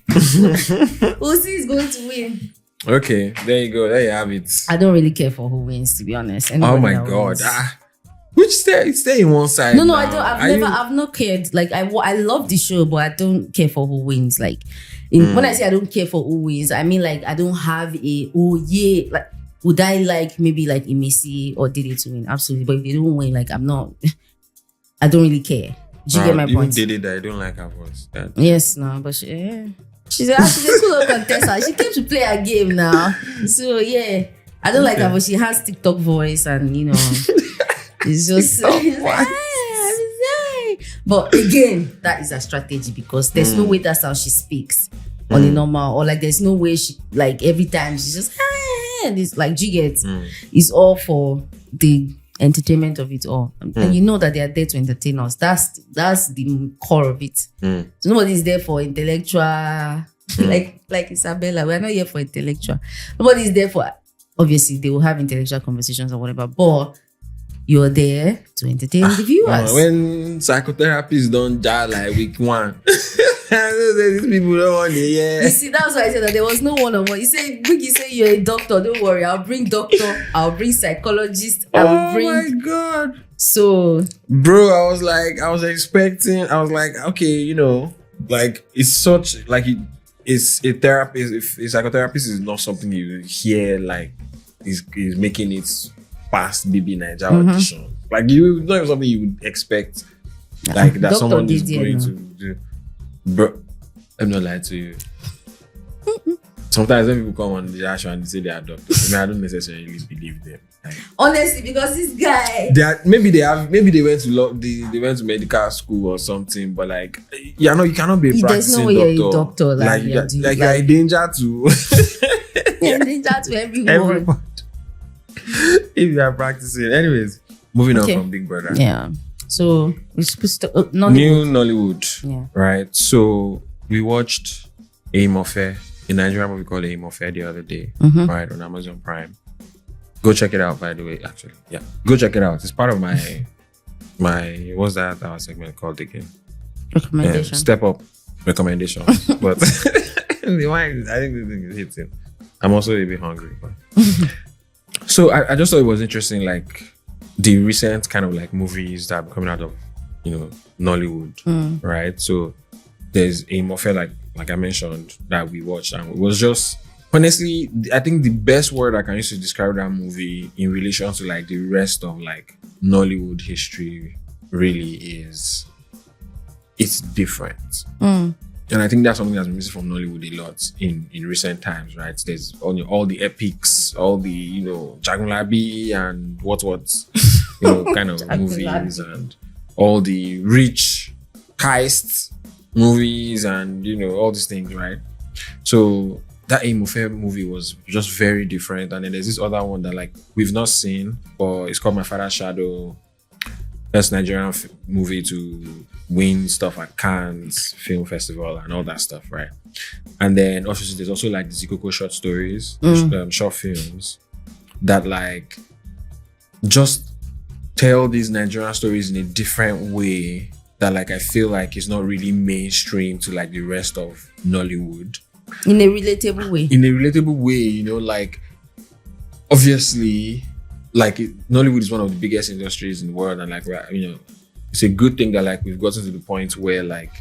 We'll see who's going to win. Okay, there you go. There you have it. I don't really care for who wins, to be honest. Oh my god. Which stay in one side. No, I don't. I've not cared. Like I love the show, but I don't care for who wins. Like when I say I don't care for who wins, I mean like I don't have like would I like maybe like Imesi or Dede to win? Absolutely. But if they don't win, like I don't really care. Do you get my point? Dede that I don't like her voice. Yes, no, but she's a cool contestant. She came to play a game now. So yeah. I don't like her, but she has TikTok voice and it's just but again, that is a strategy because there's no way that's how she speaks on a normal, or like there's no way she like every time she's just and it's like Jigget is all for the entertainment of it all. And you know that they are there to entertain us. That's the core of it. So nobody's there for intellectual like Isabella. We're not here for intellectual. Nobody's there for obviously they will have intellectual conversations or whatever, but you're there to entertain the viewers. When psychotherapists don't die like week 1, these people don't want to hear. You see, that's why I said that there was no one-on-one. You say you're a doctor, don't worry, I'll bring doctor, I'll bring psychologist, I'll bring. Oh my god! So, bro, I was like, okay, like it's such like it's a therapist. If a psychotherapist is not something you hear, like is making it past BB Naija audition. Like it's not even something you would expect. Like that someone is going to do. Bro, I'm not lying to you. Sometimes when people come on the show and they say they are doctors, I don't necessarily believe them. Like, honestly, because this guy, maybe they went to medical school or something, but like you cannot be a practicing doctor. There's no way you're a doctor. Like you're a danger to. You're a danger to everyone. If you are practicing. Anyways, moving on from Big Brother. Yeah. So we're supposed to New Nollywood. Yeah. Right. So we watched a Nigerian movie called A the other day, right, on Amazon Prime. Go check it out, by the way, actually. Yeah. Go check it out. It's part of my what's that our segment called again? Recommendation. Step up recommendations. But the wine, I think this thing is hitting. I'm also a bit hungry, but so I just thought it was interesting, like the recent kind of like movies that are coming out of Nollywood, right? So there's a like I mentioned that we watched, and it was just honestly, I think the best word I can use to describe that movie in relation to like the rest of like Nollywood history really is it's different. And I think that's something that's been missing from Nollywood a lot in recent times, right? There's all the epics, all the Jagunlabi and what kind of movies, and all the rich heist movies, and all these things, right? So that Amofe movie was just very different. And then there's this other one that like we've not seen, but it's called My Father's Shadow. Best Nigerian movie to win stuff at Cannes Film Festival and all that stuff, right? And then also there's also like the Zikoko short stories, short films that like just tell these Nigerian stories in a different way that like I feel like is not really mainstream to like the rest of Nollywood. In a relatable way. In a relatable way, you know, like obviously, like Nollywood is one of the biggest industries in the world, and like, you know, it's a good thing that like we've gotten to the point where like,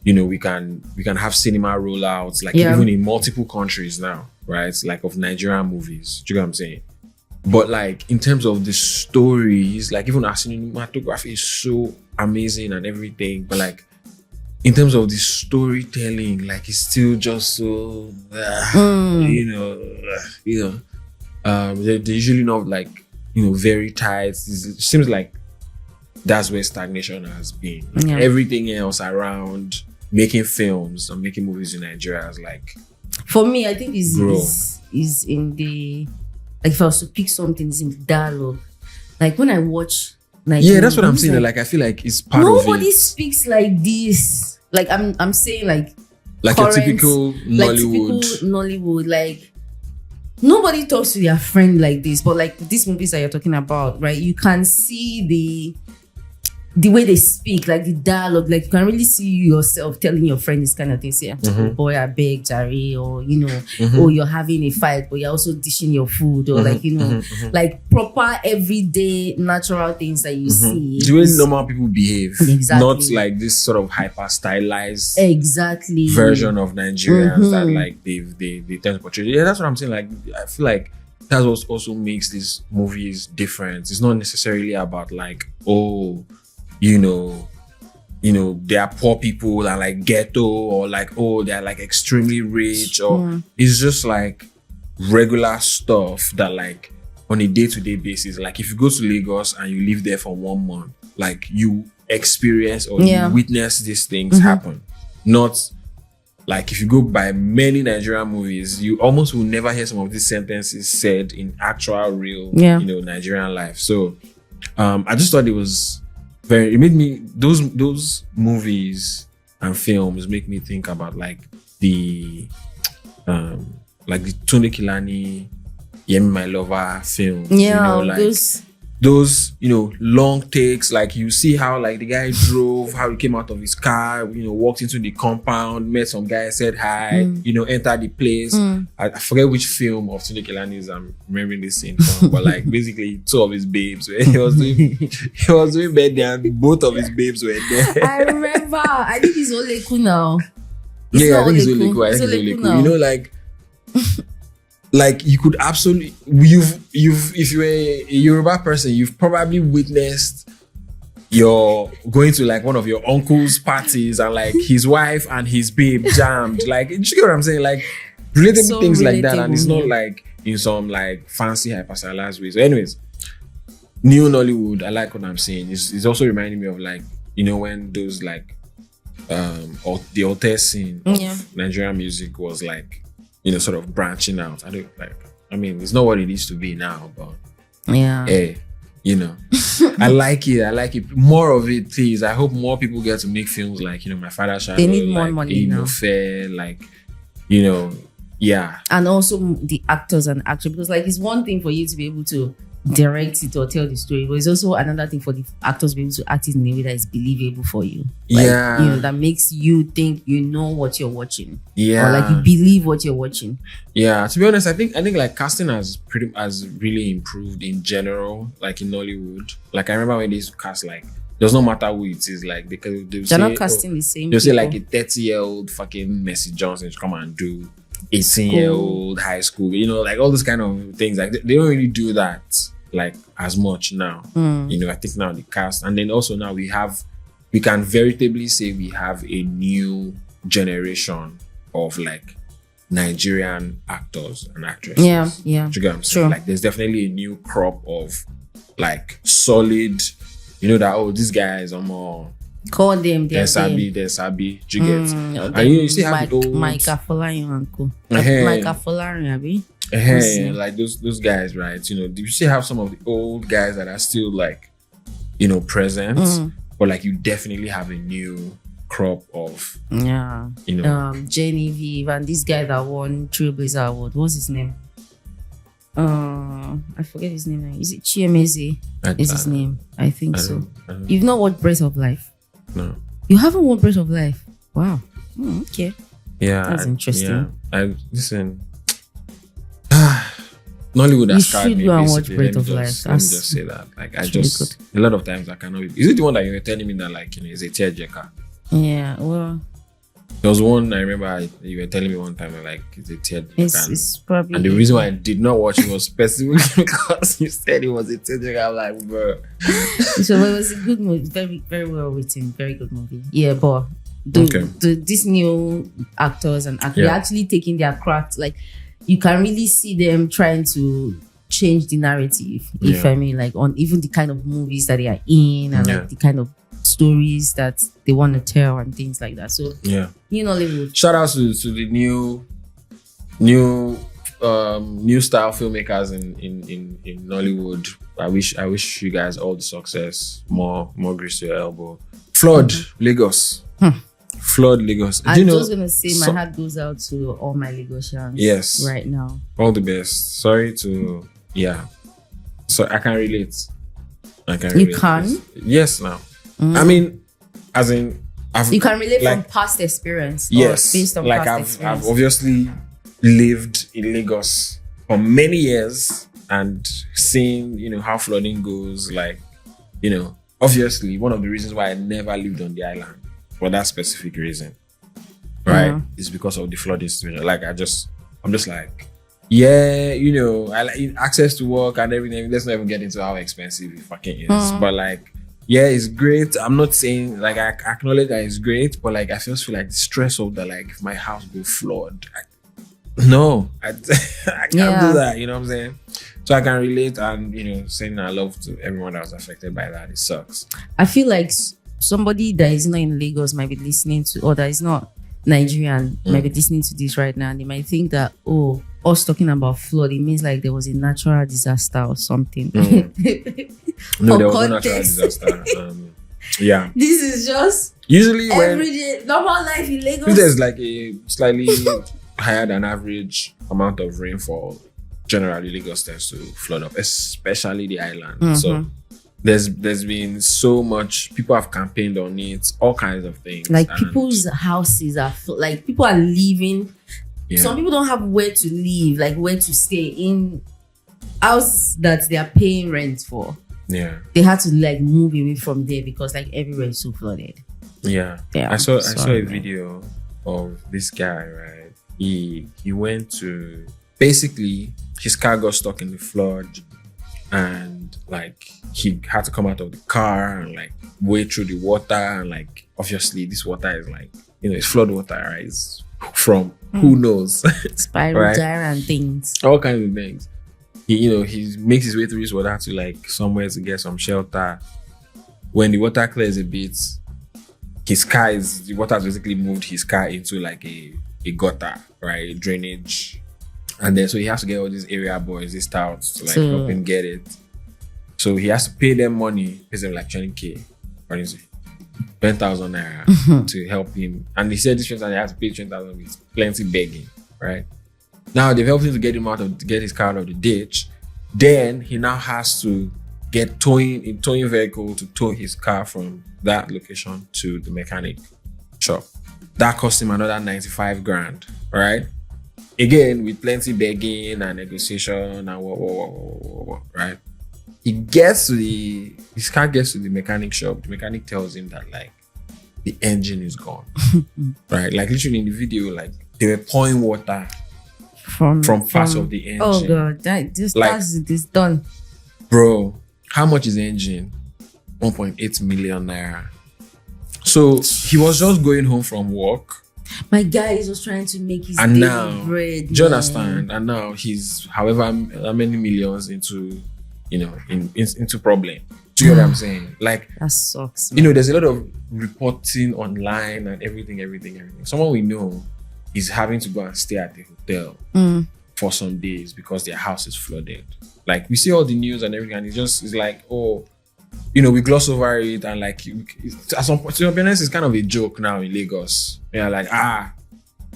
you know, we can have cinema rollouts like even in multiple countries now, right? Like of Nigerian movies. Do you get what I'm saying? But like in terms of the stories, like even our cinematography is so amazing and everything, but like in terms of the storytelling, like it's still just so you know, they're usually not like, you know, very tight. It seems like that's where stagnation has been. Like everything else around making films and making movies in Nigeria is like, for me, I think is in the, like if I was to pick something, it's in the dialogue. Like when I watch Nigerian that's what I'm saying. Like I feel like it's part of it. Nobody speaks like this. Like I'm saying like current, a typical Nollywood. Like nobody talks to their friend like this. But like these movies that you're talking about, right? You can see the way they speak, like the dialogue, like you can really see yourself telling your friend this kind of things. Yeah, boy, I beg, Jari, or you know, or you're having a fight, but you're also dishing your food, or like, you know, like proper everyday natural things that you see. The way normal people behave, not like this sort of hyper stylized version of Nigerians that like they tend to portray. Yeah, that's what I'm saying. Like I feel like that's what also makes these movies different. It's not necessarily about like, oh, you know, they are poor people and like ghetto, or like, oh, they're like extremely rich, or it's just like regular stuff that like on a day-to-day basis, like if you go to Lagos and you live there for 1 month, like you experience or you witness these things happen. Not like if you go by many Nigerian movies, you almost will never hear some of these sentences said in actual real, you know, Nigerian life. So I just thought it was it made me, those movies and films make me think about like the Tunde Kilani, Yemi My Lover film. You know, like those, you know, long takes, like you see how like the guy drove, how he came out of his car, you know, walked into the compound, met some guy, said hi, you know, entered the place. I forget which film of Tunde Kilani's I'm remembering this scene from, but like basically 2 of his babes where he was doing birthday and both of his babes were there. I remember. I think he's Oleku now. I think it's Oleku. You know, like like you could absolutely, if you're a Yoruba person, you've probably witnessed you're going to like one of your uncle's parties and like his wife and his babe jammed. Like, you get what I'm saying? Like relatable things like that, and it's not like in some like fancy hyper-stylized ways. So anyways, new Nollywood, I like what I'm saying. It's also reminding me of like, you know, when those like or the alter scene of Nigerian music was like, you know, sort of branching out. I mean, it's not what it used to be now, but hey, you know, I like it. More of it, please. I hope more people get to make films like, you know, My Father's Shadow. They need more like, money now. Fair, like, you know, and also the actors and actors, because like it's one thing for you to be able to direct it or tell the story, but it's also another thing for the actors to be able to act it in a way that is believable for you. Like, you know, that makes you think you know what you're watching. Or like you believe what you're watching. To be honest, I think like casting has really improved in general, like in Nollywood. Like I remember when they used to cast, like does not matter who it is, like because they're not casting the same. They'll say like a 30-year-old fucking Mercy Johnson to come and do 18-year-old high school, you know, like all those kind of things. Like they don't really do that like as much now. You know, I think now the cast, and then also now we can veritably say we have a new generation of like Nigerian actors and actresses. Do you get what I'm saying? Like there's definitely a new crop of like solid, you know, that these guys are more. Call them. They're Sabi. Do you get? And you still have the old Mike Afolayan uncle. Mike Afolayan, abi. Like those guys, right? You know, you still have some of the old guys that are still like, you know, present, but like you definitely have a new crop of you know, Genevieve and this guy that won Trailblazer Award. What's his name? I forget his name now. Is it Chiemeze? Is his name? I think so. You've not watched Breath of Life? No. You haven't watched Breath of Life? Wow. Okay. Yeah, That's interesting. I listen. Nollywood has scarred me. You should go and watch Basically. Breath of Life. Let me just say that. Like, I just a lot of times I cannot. Is it the one that you were telling me that like is a tearjerker? Yeah, well, there was one I remember you were telling me one time like it's a tearjerker. It's probably. And the reason why I did not watch it was specifically because you said it was a tearjerker. I'm like, bro. So it was a good movie, very very well written, very good movie. Yeah, but these new actors and actors, they're actually taking their craft. Like, you can really see them trying to change the narrative, if I mean, like on even the kind of movies that they are in and like the kind of stories that they want to tell and things like that. So Nollywood. Shout out to the new style filmmakers in Nollywood. I wish you guys all the success, more grease to your elbow. Flood Lagos. Flood Lagos. I'm just gonna say my heart goes out to all my Lagosians. Yes. Right now. All the best. Sorry to So I can relate. You can? Yes, now. I mean, as in you can relate from past experience. Yes. Based on like past experience. I've obviously lived in Lagos for many years and seen, how flooding goes. Like, obviously one of the reasons why I never lived on the island for that specific reason, right, is because of the flooding situation. Like I'm just like, I like access to work and everything. Let's not even get into how expensive it fucking is. But like, it's great. I'm not saying like I acknowledge that it's great, but like I just feel like the stress of that, like if my house will flood. I can't do that. You know what I'm saying? So I can relate and saying I love to everyone that was affected by that. It sucks. I feel like somebody that is not in Lagos might be listening to, or that is not Nigerian might be listening to this right now, and they might think that, us talking about flood, it means like there was a natural disaster or something. No, there was no natural disaster. This is just usually everyday normal life in Lagos. If there's like a slightly higher than average amount of rainfall, generally Lagos tends to flood up, especially the island. So there's been so much, people have campaigned on it, all kinds of things. Like people's houses are like people are leaving. Some people don't have where to live, like where to stay in house that they are paying rent for. They had to like move away from there because like everywhere is so flooded. I saw a video of this guy, right? He went to, basically his car got stuck in the flood and like he had to come out of the car and like wade through the water, and like obviously this water is like, it's flood water, right? It's from who knows, spiral gyre and things, all kinds of things. He makes his way through his water to like somewhere to get some shelter. When the water clears a bit, the water has basically moved his car into like a gutter, right? Drainage. And then so he has to get all these area boys, these touts to like help him get it. So he has to pay them money, pays them like 20K, what is it? 10,000 naira to help him. And he said this person he has to pay 20,000 with plenty begging, right? Now they've helped him to get his car out of the ditch. Then he now has to get towing vehicle to tow his car from that location to the mechanic shop. That cost him another 95 grand, right? Again, with plenty begging and negotiation and what, right? His car gets to the mechanic shop. The mechanic tells him that like the engine is gone, right? Like literally in the video, like they were pouring water from parts of the engine. Oh god, this done. Bro, how much is the engine? 1.8 million naira. So he was just going home from work. My guy is just trying to make his daily bread. Do you understand? And now he's however many millions into into problem. Do you know what I'm saying? Like that sucks. Man. There's a lot of reporting online and everything. Someone we know is having to go and stay at the hotel for some days because their house is flooded. Like we see all the news and everything, and it's like, we gloss over it, and like at some point, to be honest, it's kind of a joke now in Lagos. Like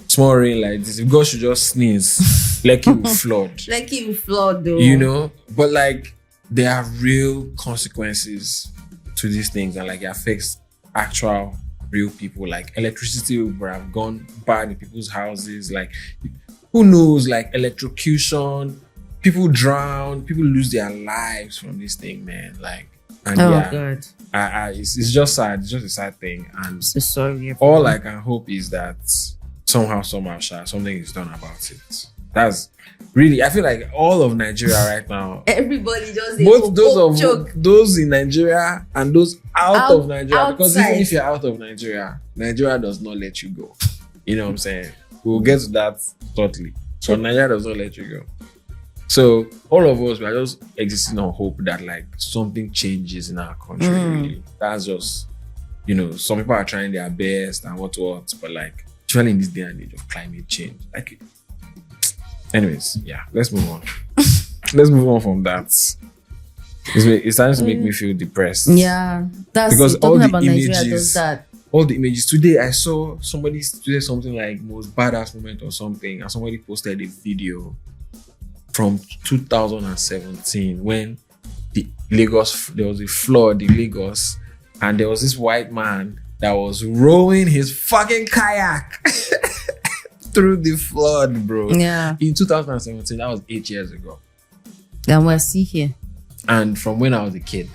small rain like this, if God should just sneeze, like you flood. Like you flood though. But like there are real consequences to these things, and like it affects actual real people. Like electricity would have gone bad in people's houses. Like who knows? Like electrocution, people drown, people lose their lives from this thing, man. Like, and God, it's just sad. It's just a sad thing. And so sorry. all I can hope is that somehow, something is done about it. That's really, I feel like all of Nigeria right now, everybody just both those in Nigeria and those out of Nigeria, outside. Because even if you're out of Nigeria, Nigeria does not let you go. You know what I'm saying? We'll get to that shortly. So Nigeria does not let you go. So all of us, we are just existing on hope that like something changes in our country. Really, that's just, you know, some people are trying their best and what, but like, especially in this day and age of climate change, like. Anyways, yeah, let's move on. Let's move on from that. It's starting to make me feel depressed. Yeah, that's because all the images, all the images. Today, I saw somebody say something like most badass moment or something, and somebody posted a video from 2017 when there was a flood in Lagos, and there was this white man that was rowing his fucking kayak. Through the flood, bro. Yeah. In 2017, that was 8 years ago. And we're still here. And from when I was a kid,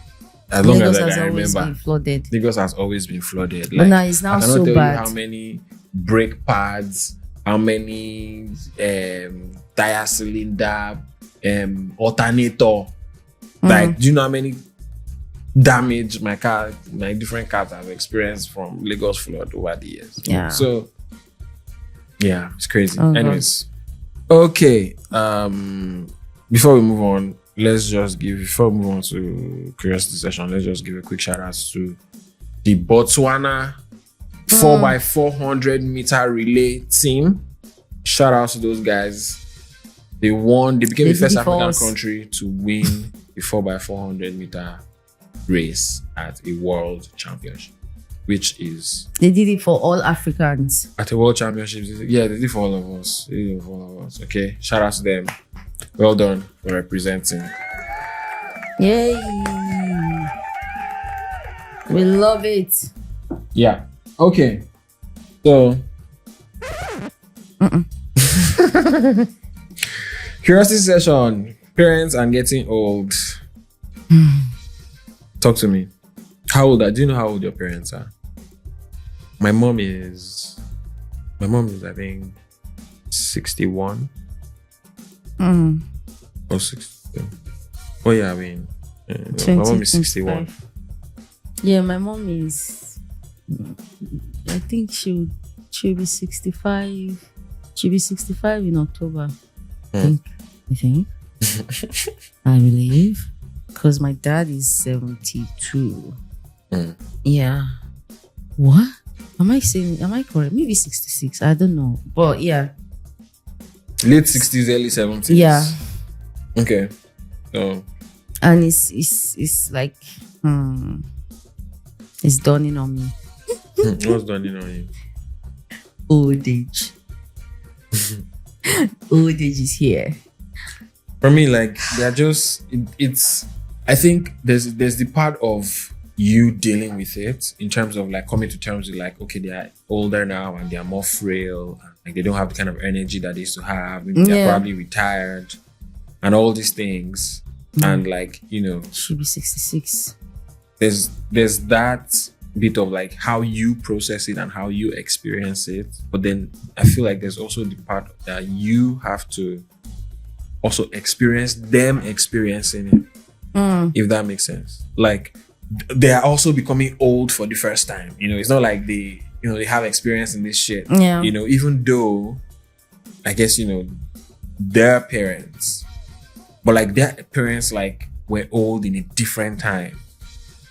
as long Lagos as I can always remember, been flooded. Lagos has always been flooded. But now it's now I cannot so tell bad. you how many brake pads, how many tire cylinder, alternator. Like, do you know how many damage my different cars have experienced from Lagos flood over the years? Yeah. So. Yeah, it's crazy. Oh, anyways, okay. Before we move on, before we move on to curiosity session, let's just give a quick shout out to the Botswana 4x400 meter relay team. Shout out to those guys. They became the first African country to win the 4x400 meter race at a world championship. Which is they did it for all Africans at the World Championships. Yeah, they did it for all of us. Okay, shout out to them. Well done for representing. Yay! We love it. Yeah. Okay. So. Curiosity session. Parents and getting old. Talk to me. How old are? Do you know how old your parents are? My mom is I think 61. Or 60. Oh yeah, I mean, my mom is 61. Yeah, my mom is. I think she'll be 65. She'll be 65 in October. I think. I believe. Because my dad is 72. Yeah. What? Am I correct? Maybe 66. I don't know. But yeah. Late 60s, early 70s. Yeah. Okay. So. And it's like it's dawning on me. What's dawning on you? Old age. Old age is here. For me, like they're just it's I think there's the part of you dealing with it in terms of like coming to terms with like, okay, they are older now and they are more frail, like they don't have the kind of energy that they used to have. Maybe they're probably retired and all these things. And like, you know, she'll be 66. There's that bit of like how you process it and how you experience it. But then I feel like there's also the part that you have to also experience them experiencing it. If that makes sense. Like they are also becoming old for the first time. You know, it's not like they have experience in this shit. Yeah. You know, even though I guess, you know, their parents, but like their parents like were old in a different time.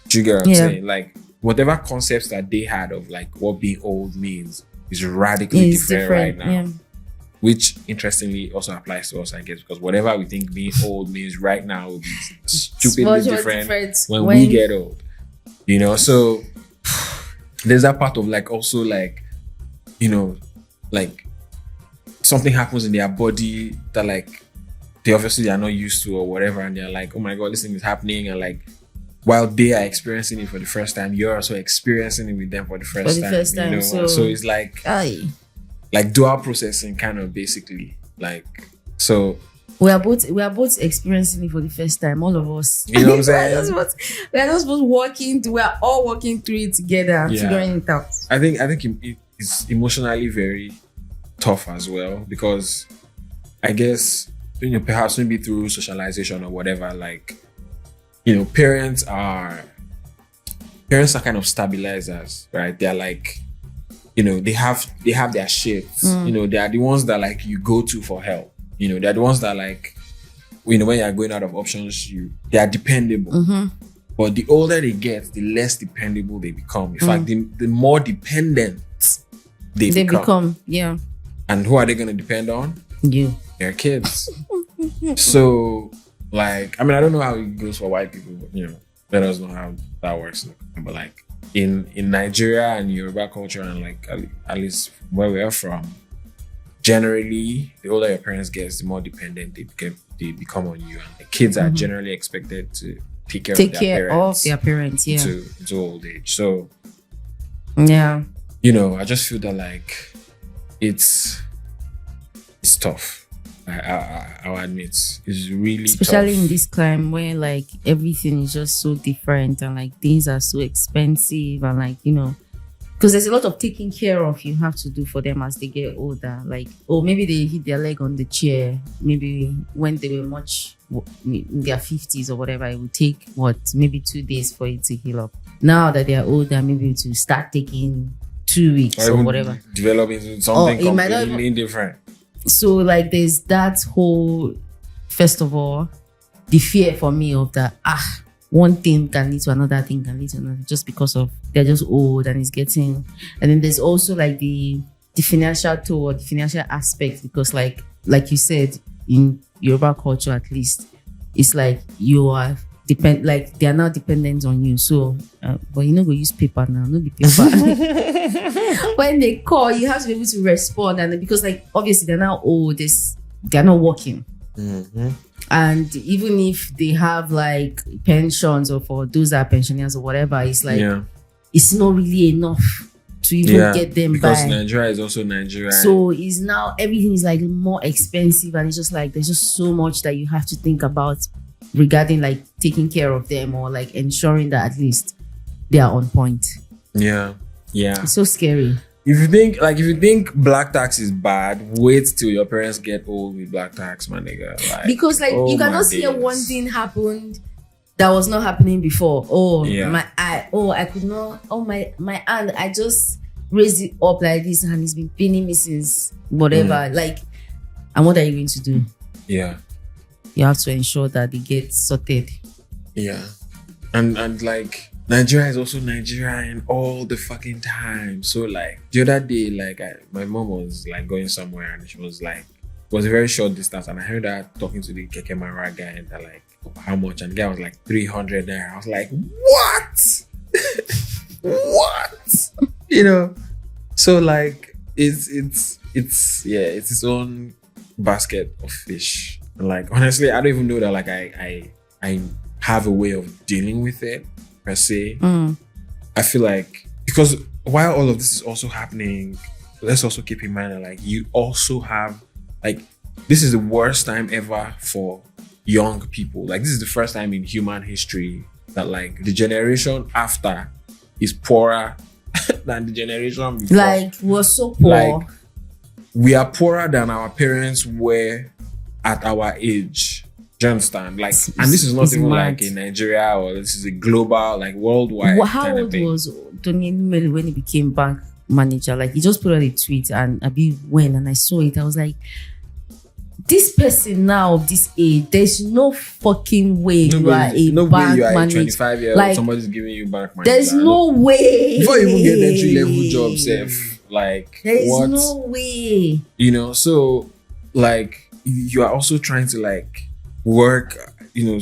Do you get what I'm saying? Like whatever concepts that they had of like what being old means is radically different right now. Yeah. Which interestingly also applies to us, I guess, because whatever we think being old means right now will be stupidly different when we get old. You know, so there's that part of like also like, you know, like something happens in their body that like they obviously are not used to or whatever, and they're like, oh my god, this thing is happening, and like while they are experiencing it for the first time, you're also experiencing it with them for the first time. You know? So it's like dual processing, kind of, basically. Like, so we are both experiencing it for the first time, all of us. You know what I'm saying? we are just both we are all working through it together and figuring it out. I think it's emotionally very tough as well, because I guess, you know, perhaps maybe through socialization or whatever, like, you know, parents are kind of stabilizers, right? They're like, you know, they have their shits. You know, they are the ones that, like, you go to for help. You know, they're the ones that, like, you know, when you're going out of options, they are dependable. But the older they get, the less dependable they become. In fact, the more dependent they become. Yeah. And who are they going to depend on? You. Their kids. So, like, I mean, I don't know how it goes for white people, but, you know, let us know how that works. But, like, in Nigeria and Yoruba culture, and, like, at least where we are from, generally, the older your parents get, the more dependent they become on you. And the kids are generally expected to take care of their parents into old age. So, yeah, you know, I just feel that, like, it's tough. I'll admit, it's really especially tough. In this climate where, like, everything is just so different and, like, things are so expensive, and, like, you know, because there's a lot of taking care of you have to do for them as they get older. Like, maybe they hit their leg on the chair. Maybe when they were much in their 50s or whatever, it would take maybe 2 days for it to heal up. Now that they are older, maybe to start taking 2 weeks or whatever, develop into something completely different. So, like, there's that whole, first of all, the fear for me of that, one thing can lead to another thing, can lead to another, just because of they're just old and it's getting. And then there's also, like, the financial toll, or the financial aspect, because like you said, in Yoruba culture at least, it's like you are like they are now dependent on you. So, but you know, go use paper now, no be paper. When they call, you have to be able to respond, and because, like, obviously they're now old, they're not working. And even if they have, like, pensions, or for those that are pensioners or whatever, it's like it's not really enough to even get them because by. Nigeria is also Nigeria. So it's now everything is, like, more expensive, and it's just like there's just so much that you have to think about regarding, like, taking care of them, or, like, ensuring that at least they are on point. Yeah. It's so scary. If you think black tax is bad, wait till your parents get old with black tax, my nigga. Like, because, like, you cannot see one thing happened that was not happening before. I could not. My aunt, I just raised it up like this, and it's been paining me since whatever. Like, and what are you going to do? Yeah, you have to ensure that they get sorted. Yeah, and like, Nigeria is also Nigeria all the fucking time. So, like, the other day, like, my mom was, like, going somewhere, and she was like, it was a very short distance, and I heard her talking to the Keke Mara guy, and they're like, how much? And the guy was like 300 there. I was like, what? What? You know? So, like, it's its own basket of fish. And, like, honestly, I don't even know that, like, I have a way of dealing with it per se. I feel like, because while all of this is also happening, let's also keep in mind that, like, you also have, like, this is the worst time ever for young people. Like, this is the first time in human history that, like, the generation after is poorer than the generation before. Like, we're so poor. Like, we are poorer than our parents were at our age. Do you understand? Like, and this is not even mad. Like in Nigeria, or this is a global, like, worldwide. How old was Tony Numelu when he became bank manager? Like, he just put out a tweet, and and I saw it, I was like, this person now of this age, there's no fucking way you are a bank manager. 25-year-old, like, somebody's giving you bank manager. There's no way. Before you even get the entry-level job, safe. Like, there's no way. You know, so, like, you are also trying to, like, work, you know,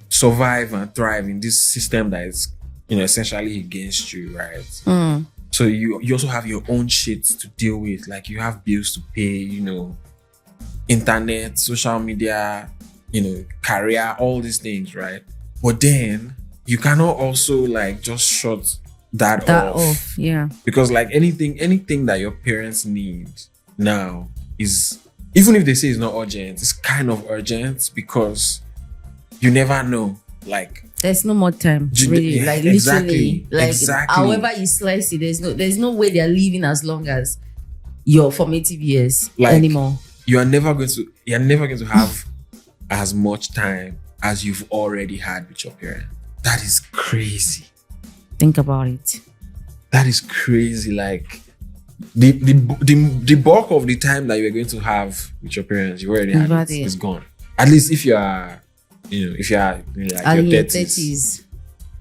survive and thrive in this system that is, you know, essentially against you, right? So you also have your own shit to deal with. Like, you have bills to pay, you know, internet, social media, you know, career, all these things, right? But then you cannot also like just shut that off. Yeah. Because like anything that your parents need now is, even if they say it's not urgent, it's kind of urgent because you never know. Like there's no more time, really. Like literally, like however you slice it, there's no way they're living as long as your formative years anymore. You're never going to have as much time as you've already had with your parents. That is crazy. Think about it. That is crazy. Like the bulk of the time that you're going to have with your parents, you already had it. It's gone. At least if you are, if you are in like your 30s,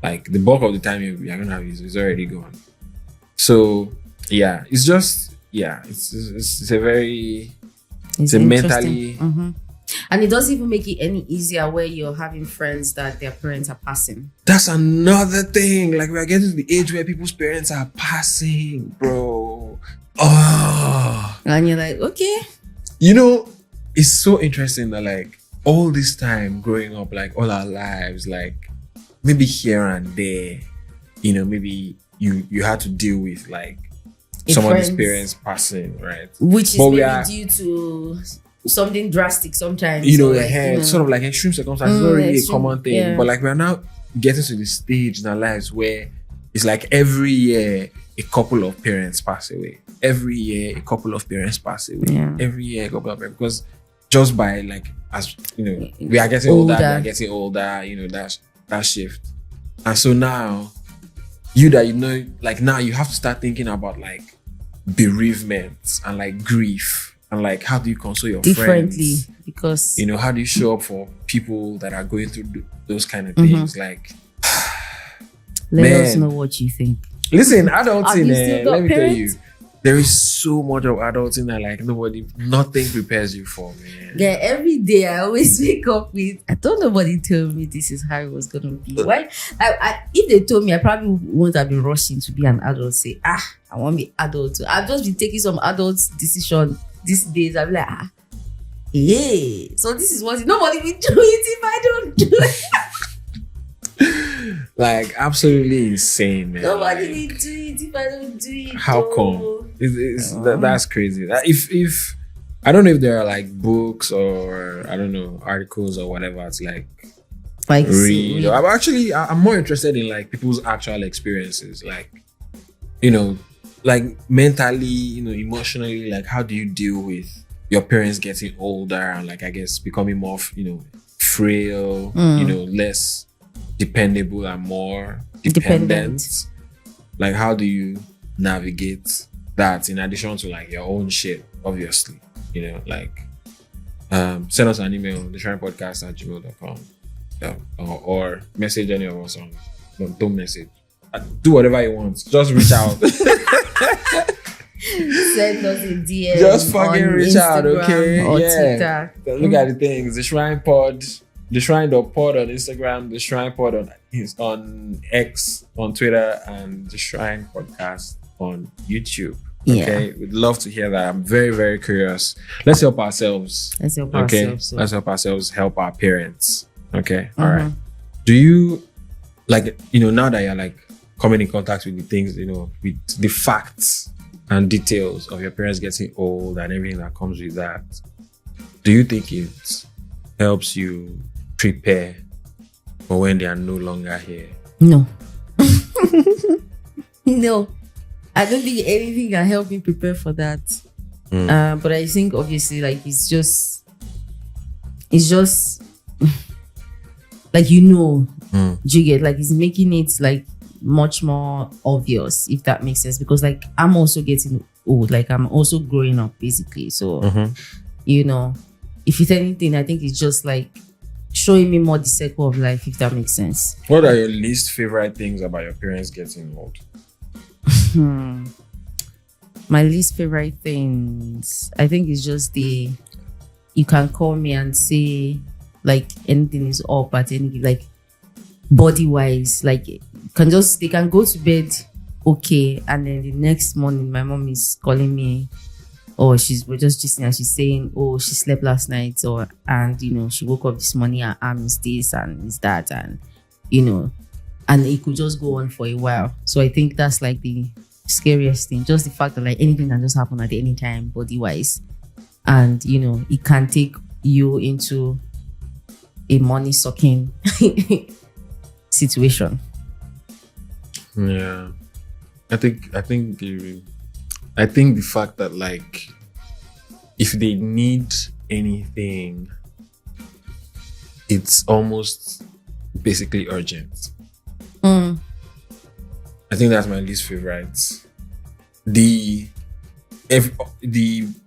like the bulk of the time you're gonna have is already gone. So yeah, it's just it's a very it's a mentally. Mm-hmm. And it doesn't even make it any easier where you're having friends that their parents are passing. That's another thing. Like we're getting to the age where people's parents are passing, bro. Oh. And you're like, okay. It's so interesting that like all this time growing up, like all our lives, like maybe here and there, maybe you had to deal with like someone's parents passing, right? Which is maybe due to something drastic sometimes. Sort of like extreme circumstances, not really a common thing. Yeah. But like we're now getting to the stage in our lives where it's like every year a couple of parents pass away. Every year a couple of parents pass away. Yeah. Every year a couple of parents, because just by like, as we are getting older, we are getting older, that shift. And so now like now you have to start thinking about like bereavement and like grief. And like, how do you console your differently? Friends? Because how do you show up for people that are going through those kind of things? Like, let us know what you think. Listen, adulting, let me tell you, there is so much of adulting that like nothing prepares you for, man. Yeah, every day I always wake up with, I thought nobody told me this is how it was gonna be. Why? If they told me, I probably wouldn't have been rushing to be an adult. Say, I want to be adult. I've just been taking some adult decision these days. I'm like, hey, so this is what nobody will do it if I don't do it. Like absolutely insane, man. Nobody will do it if I don't do it. How come? That's crazy. If I don't know if there are like books or I don't know articles or whatever. It's like read. I'm more interested in like people's actual experiences, like like mentally, emotionally, like how do you deal with your parents getting older and like I guess becoming more, frail, less dependable and more dependent. Like how do you navigate that in addition to like your own shit, obviously, like send us an email, theshrinepodcast@gmail.com, or message any of us on don't message. Do whatever you want. Just reach out. Send us a DM. Just fucking reach Instagram out, okay? Or Twitter. Look at the things. The Shrine Pod, the Shrine.pod on Instagram, the Shrine Pod on X, on Twitter, and the Shrine Podcast on YouTube. Okay, we'd love to hear that. I'm very, very curious. Let's help ourselves. Let's help ourselves help our parents. Okay, all right. Do you like now that you're like coming in contact with the things, with the facts and details of your parents getting old and everything that comes with that, do you think it helps you prepare for when they are no longer here? No. No. I don't think anything can help me prepare for that. But I think obviously like it's just like do you get like it's making it like much more obvious, if that makes sense, because like I'm also getting old, like I'm also growing up basically, so if it's anything, I think it's just like showing me more the circle of life, if that makes sense. What are your least favorite things about your parents getting old? My least favorite things, I think it's just you can call me and say like anything is up at any, like body wise, like they can go to bed okay, and then the next morning my mom is calling me, or we're just gisting and she's saying, oh, she slept last night, and she woke up this morning, her arm is this and is that, and and it could just go on for a while. So I think that's like the scariest thing. Just the fact that like anything can just happen at any time, body wise, and it can take you into a money sucking situation. Yeah, I think the fact that like if they need anything, it's almost basically urgent. I think that's my least favorite.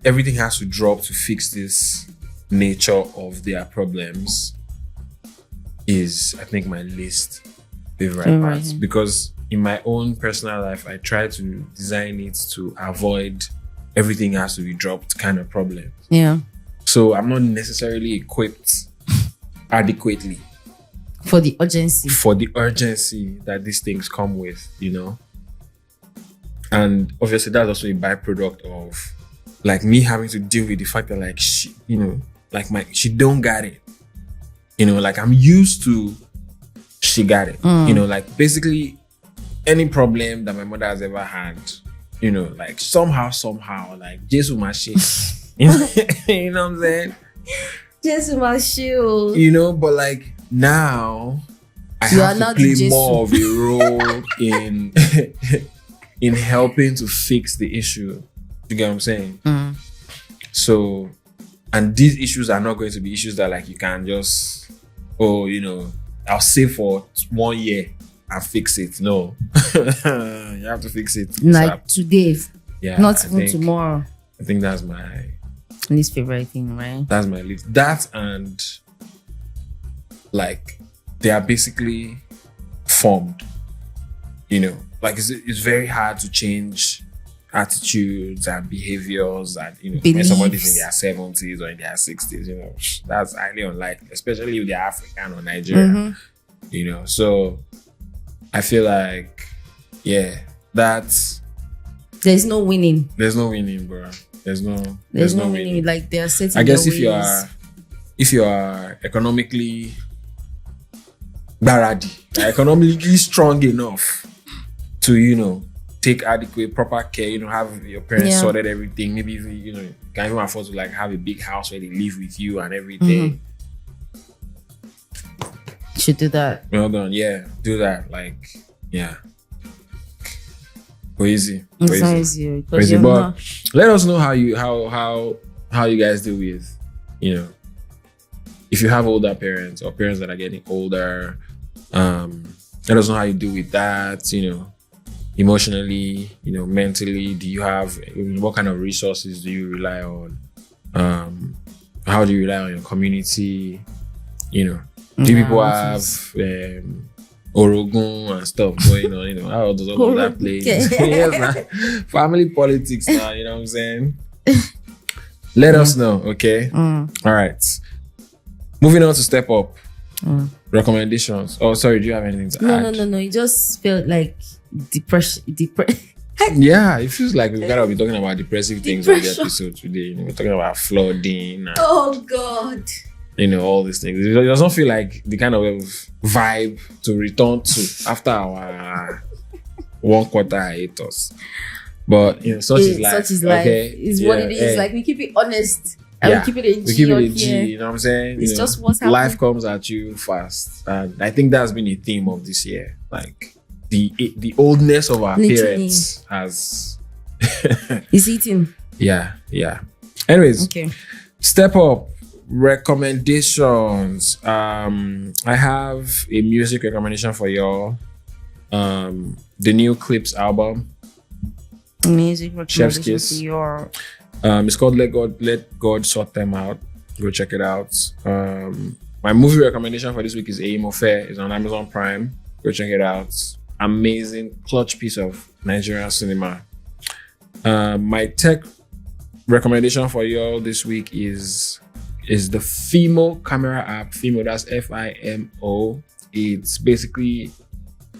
Everything has to drop to fix this nature of their problems is, I think, my least favorite part. Because in my own personal life, I try to design it to avoid everything has to be dropped kind of problem. Yeah. So I'm not necessarily equipped adequately for the urgency that these things come with, and obviously that's also a byproduct of like me having to deal with the fact that like she, she don't got it, like I'm used to she got it, like basically any problem that my mother has ever had, like somehow like Jesus my shit, you know what I'm saying? Jesus my shield, but like now I have to play more of a role in helping to fix the issue. You get what I'm saying? So, and these issues are not going to be issues that like you can just, I'll save for 1 year and fix it. No, you have to fix it like today. Yeah, not even tomorrow. I think that's my least favorite thing, right? That's my least. That and like they are basically formed. Like it's very hard to change attitudes and behaviors and when somebody's in their 70s or in their 60s, that's highly unlikely, especially if they're African or Nigerian. So I feel like that's there's no winning. There's no winning, bro. There's no winning. Like they're setting I guess if you are economically economically strong enough to take adequate proper care, have your parents sorted everything, maybe even you can even afford to like have a big house where they live with you and everything. Should do that. Well done. Do that. Like crazy. It's not easy. Crazy. But let us know how you guys deal with if you have older parents or parents that are getting older. Let us know how you deal with that, emotionally, mentally. Do you have what kind of resources do you rely on? How do you rely on your community? Do people have Orogun and stuff going on? How does all of that play? Yes, family politics now, you know what I'm saying? Let us know, okay? All right. Moving on to Step Up. Recommendations. Oh, sorry, do you have anything to add? No. It just felt like depression. Yeah, it feels like we've got to be talking about depressive things on the episode today. We're talking about flooding. And, oh, God. All these things. It doesn't feel like the kind of vibe to return to after our 1 quarter hiatus. But such is life. Such is life. Okay? It's what it is. Like we keep it honest. And we keep it a G. You know what I'm saying? It's just what's happening. Life comes at you fast. And I think that's been a theme of this year. Like the oldness of our parents has is eating. Yeah. Anyways, okay. Step Up recommendations. I have a music recommendation for y'all. The new Clips album. Music recommendation for your. It's called Let God Sort Them Out. Go check it out. My movie recommendation for this week is Aimo Fair. It's on Amazon Prime. Go check it out. Amazing, clutch piece of Nigerian cinema. My tech recommendation for y'all this week is the Fimo camera app. Fimo, that's Fimo. It's basically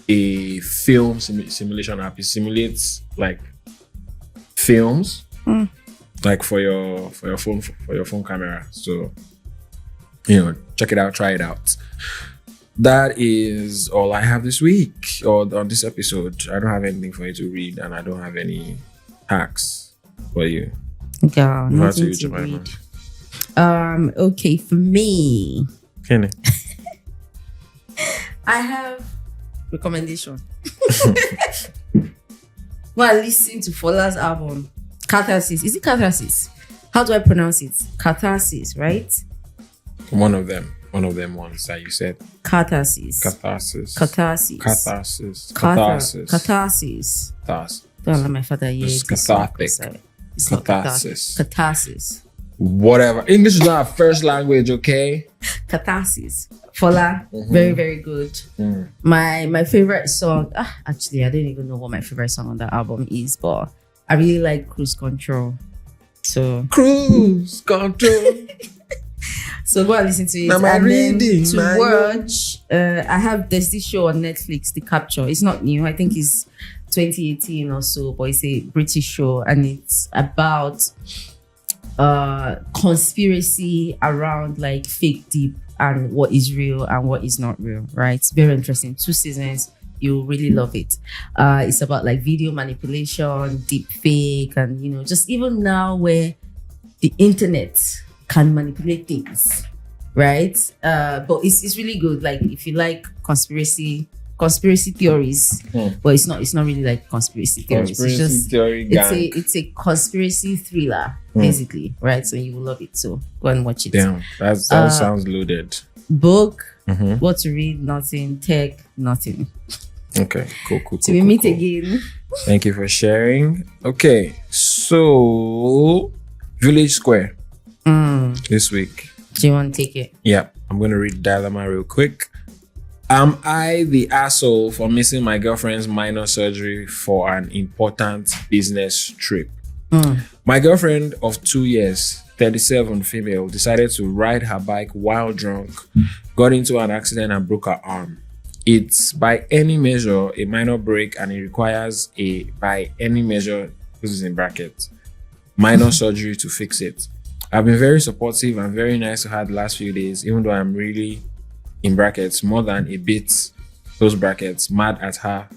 a film simulation app. It simulates like films. Like for your phone camera. So check it out, try it out. that is all I have this week or on this episode. I don't have anything for you to read, and I don't have any hacks for you. Yeah, nothing to read. Okay, for me, Kenny. I have recommendation. Well, I listened to Fola's album, Catharsis. Is it Catharsis? How do I pronounce it? Catharsis, right? One of them ones that you said. Catharsis. Catharsis. Catharsis. Catharsis. Catharsis. Catharsis. Catharsis. Don't let my father hear It's it. cathartic. It's not Catharsis. Catharsis. Whatever. English is not our first language, okay? Catharsis. Fola, very, very good. My favorite song, actually, I don't even know what my favorite song on that album is, but I really like Cruise Control. So Cruise Control. So go and listen to it. Now my and reading, then to watch, I have this show on Netflix, The Capture. It's not new. I think it's 2018 or so, but it's a British show, and it's about conspiracy around like fake deep and what is real and what is not real. Right? It's very interesting. 2 seasons. You'll really love it. It's about like video manipulation, deep fake, and just even now where the internet can manipulate things, right? But it's really good. Like if you like conspiracy theories, but it's not really like conspiracy theories. It's a conspiracy thriller, basically, right? So you will love it. So go and watch it. Damn, that sounds loaded. Book, what to read, nothing. Tech, nothing. Okay, cool. Till we meet again. Thank you for sharing. Okay, so Village Square this week. Do you want to take it? Yeah, I'm going to read the dilemma real quick. Am I the asshole for missing my girlfriend's minor surgery for an important business trip? My girlfriend of 2 years, 37 female, decided to ride her bike while drunk, got into an accident and broke her arm. It's by any measure a minor break, and it requires a by any measure, this is in brackets, minor surgery to fix it. I've been very supportive and very nice to her the last few days, even though I'm really, in brackets, more than a bit, those brackets, mad at her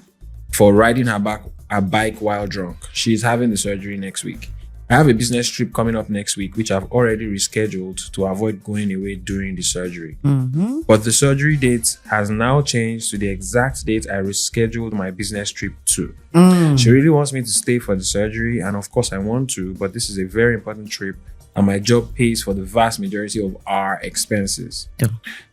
for riding her bike while drunk. She's having the surgery next week. I have a business trip coming up next week, which I've already rescheduled to avoid going away during the surgery. But the surgery date has now changed to the exact date I rescheduled my business trip to. She really wants me to stay for the surgery, and of course I want to, but this is a very important trip, and my job pays for the vast majority of our expenses.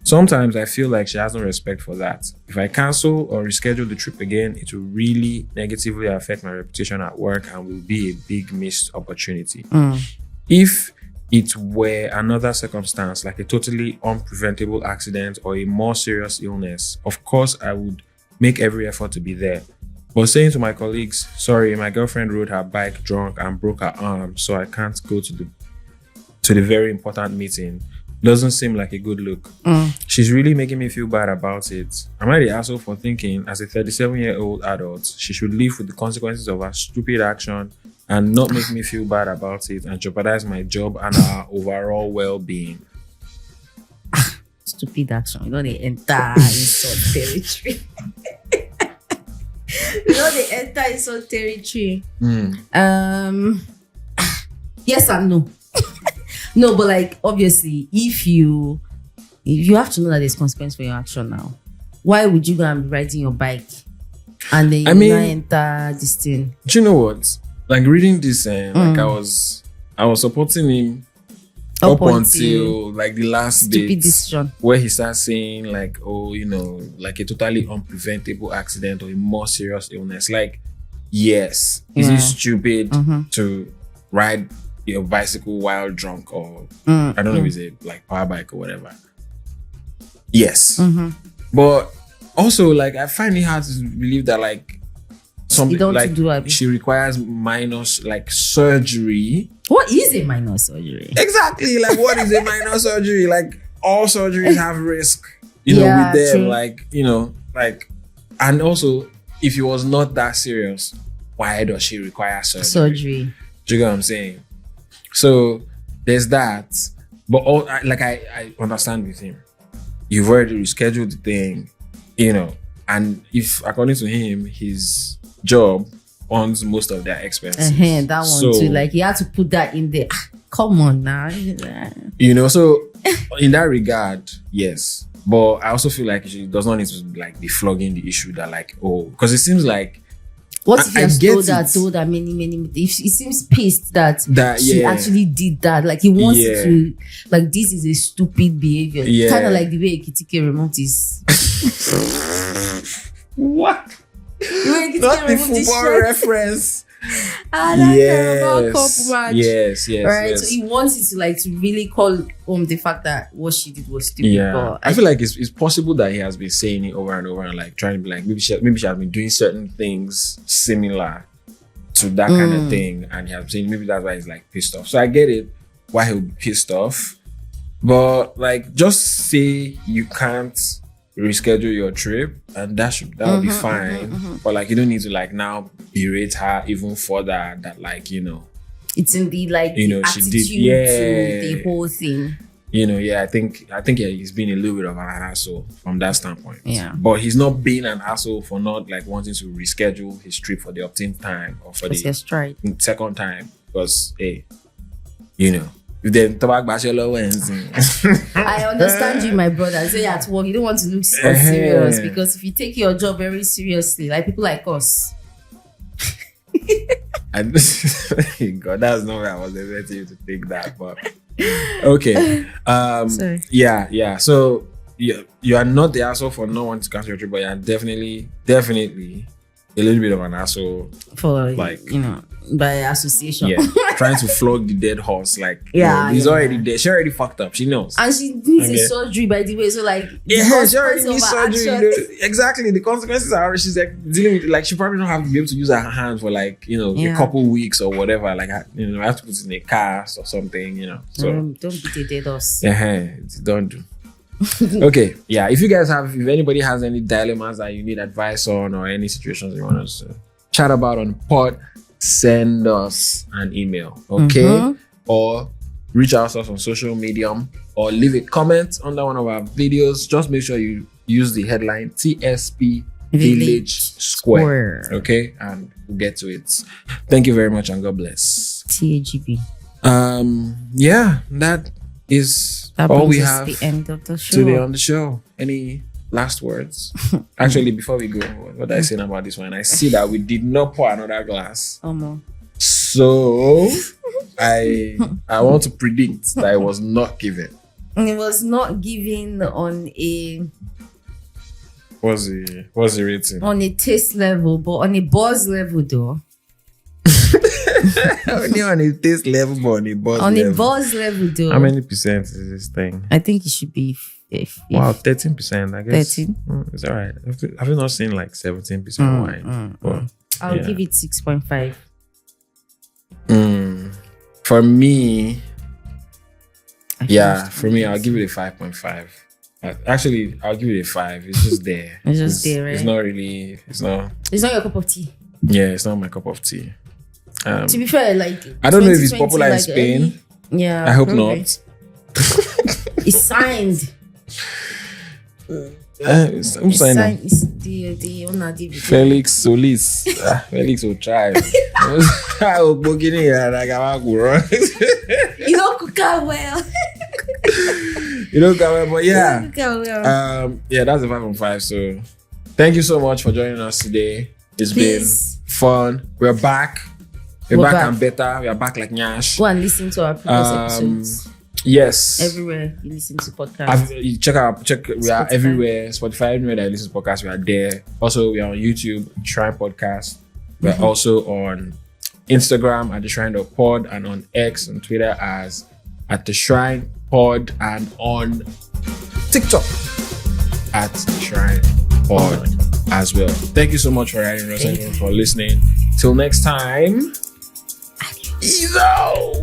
Sometimes I feel like she has no respect for that. If I cancel or reschedule the trip again, it will really negatively affect my reputation at work and will be a big missed opportunity. If it were another circumstance, like a totally unpreventable accident or a more serious illness, of course I would make every effort to be there. But saying to my colleagues, sorry, my girlfriend rode her bike drunk and broke her arm, so I can't go to the very important meeting, doesn't seem like a good look. She's really making me feel bad about it. Am I the asshole for thinking, as a 37-year-old adult, she should live with the consequences of her stupid action and not make me feel bad about it and jeopardize my job and our overall well-being? Stupid action. You know they enter insult territory. Yes and no. No, but like obviously, if you have to know that there's consequence for your action now, why would you go and be riding your bike and then you enter this thing? Do you know what? Like reading this, like I was supporting him up until like the last bit decision where he starts saying like, oh, like a totally unpreventable accident or a more serious illness. Like, yes, is it stupid to ride your bicycle while drunk, or I don't know if it's a like power bike or whatever? Yes. But also like I find it hard to believe that like something like she requires minor like surgery. What is a minor surgery? Exactly. Like what is a minor surgery? Like all surgeries have risk, with them. True. Like, and also if it was not that serious, why does she require surgery? Do you get what I'm saying? So there's that, but I understand with him. you've already rescheduled the thing, and if according to him, his job owns most of their expenses. That one too. Like, he had to put that in there. Come on now. So in that regard, yes. But I also feel like she does not need to like be flogging the issue that like, because it seems like what if he has told her many if he seems pissed that she actually did that, like he wants to, like, this is a stupid behavior, kind of like the way Ekitike remote is. What? Not the football reference. Yes. Right. So he wants it to really call home the fact that what she did was stupid. Yeah. But I feel like it's possible that he has been saying it over and over and like trying to be like, maybe she has been doing certain things similar to that kind of thing, and he has saying maybe that's why he's like pissed off. So I get it why he'll be pissed off, but like, just say you can't reschedule your trip and that would be fine. But like, you don't need to like now berate her even further that like, it's in the like the attitude to the whole thing. I think he's been a little bit of an asshole from that standpoint. Yeah. But he's not being an asshole for not like wanting to reschedule his trip for the 10th time or for the second time, because if they talk about I understand you, my brother. Say at work, you don't want to look so serious, because if you take your job very seriously, like people like us. God, that's not where I was expecting you to think that, but okay. Sorry. Yeah. So you are not the asshole for not wanting to cancel your trip, but you're definitely a little bit of an asshole for, like, by association. Yeah, trying to flog the dead horse. Like, he's already dead. She already fucked up. She knows, and she needs a surgery, by the way. So like, she already needs surgery. Exactly, the consequences are. She's like dealing with, like, she probably don't have to be able to use her hands for like a couple weeks or whatever. Like, I have to put it in a cast or something. So don't beat a dead horse. Don't do. Okay, if if anybody has any dilemmas that you need advice on, or any situations you want us to chat about on the pod, send us an email, okay? Or reach out to us on social media, or leave a comment under one of our videos. Just make sure you use the headline TSP Village Square, okay? And we'll get to it. Thank you very much, and God bless. TAGB. That is all we have. The end of the show. Today on the show. Any last words? Actually, before we go, what I saying about this one? I see that we did not pour another glass. So I want to predict that it was not given. It was not given on a. What's the rating? On a taste level, but on a buzz level though. Only on a taste level, but on a buzz level. On a buzz level though. How many percent is this thing? I think it should be 13%, I guess. 13. It's all right. Have you not seen like 17% wine? I'll give it 6.5. For me, I'll give it a 5.5. Actually, I'll give it a 5. It's just there. It's there, right? It's not really. It's not your cup of tea. Yeah, it's not my cup of tea. To be fair, like, I don't know if it's popular in Spain. I hope not. It's signed. Who signed it? It's the owner, David. Felix Solis. Felix will try. You don't cook out well. But yeah. That's a 5.5. So thank you so much for joining us today. It's been fun. We're back. We're back and better. We are back like Nyash. Go and listen to our previous episodes. Yes. Everywhere you listen to podcasts. Check. We Spotify. Are everywhere. Spotify, everywhere that you listen to podcasts, we are there. Also, we are on YouTube, Shrine Podcast. We're also on Instagram at the Shrine.pod, and on X and Twitter as at the Shrine Pod, and on TikTok at the Shrine Pod as well. Thank you so much for having us and for listening. Till next time. Ease out.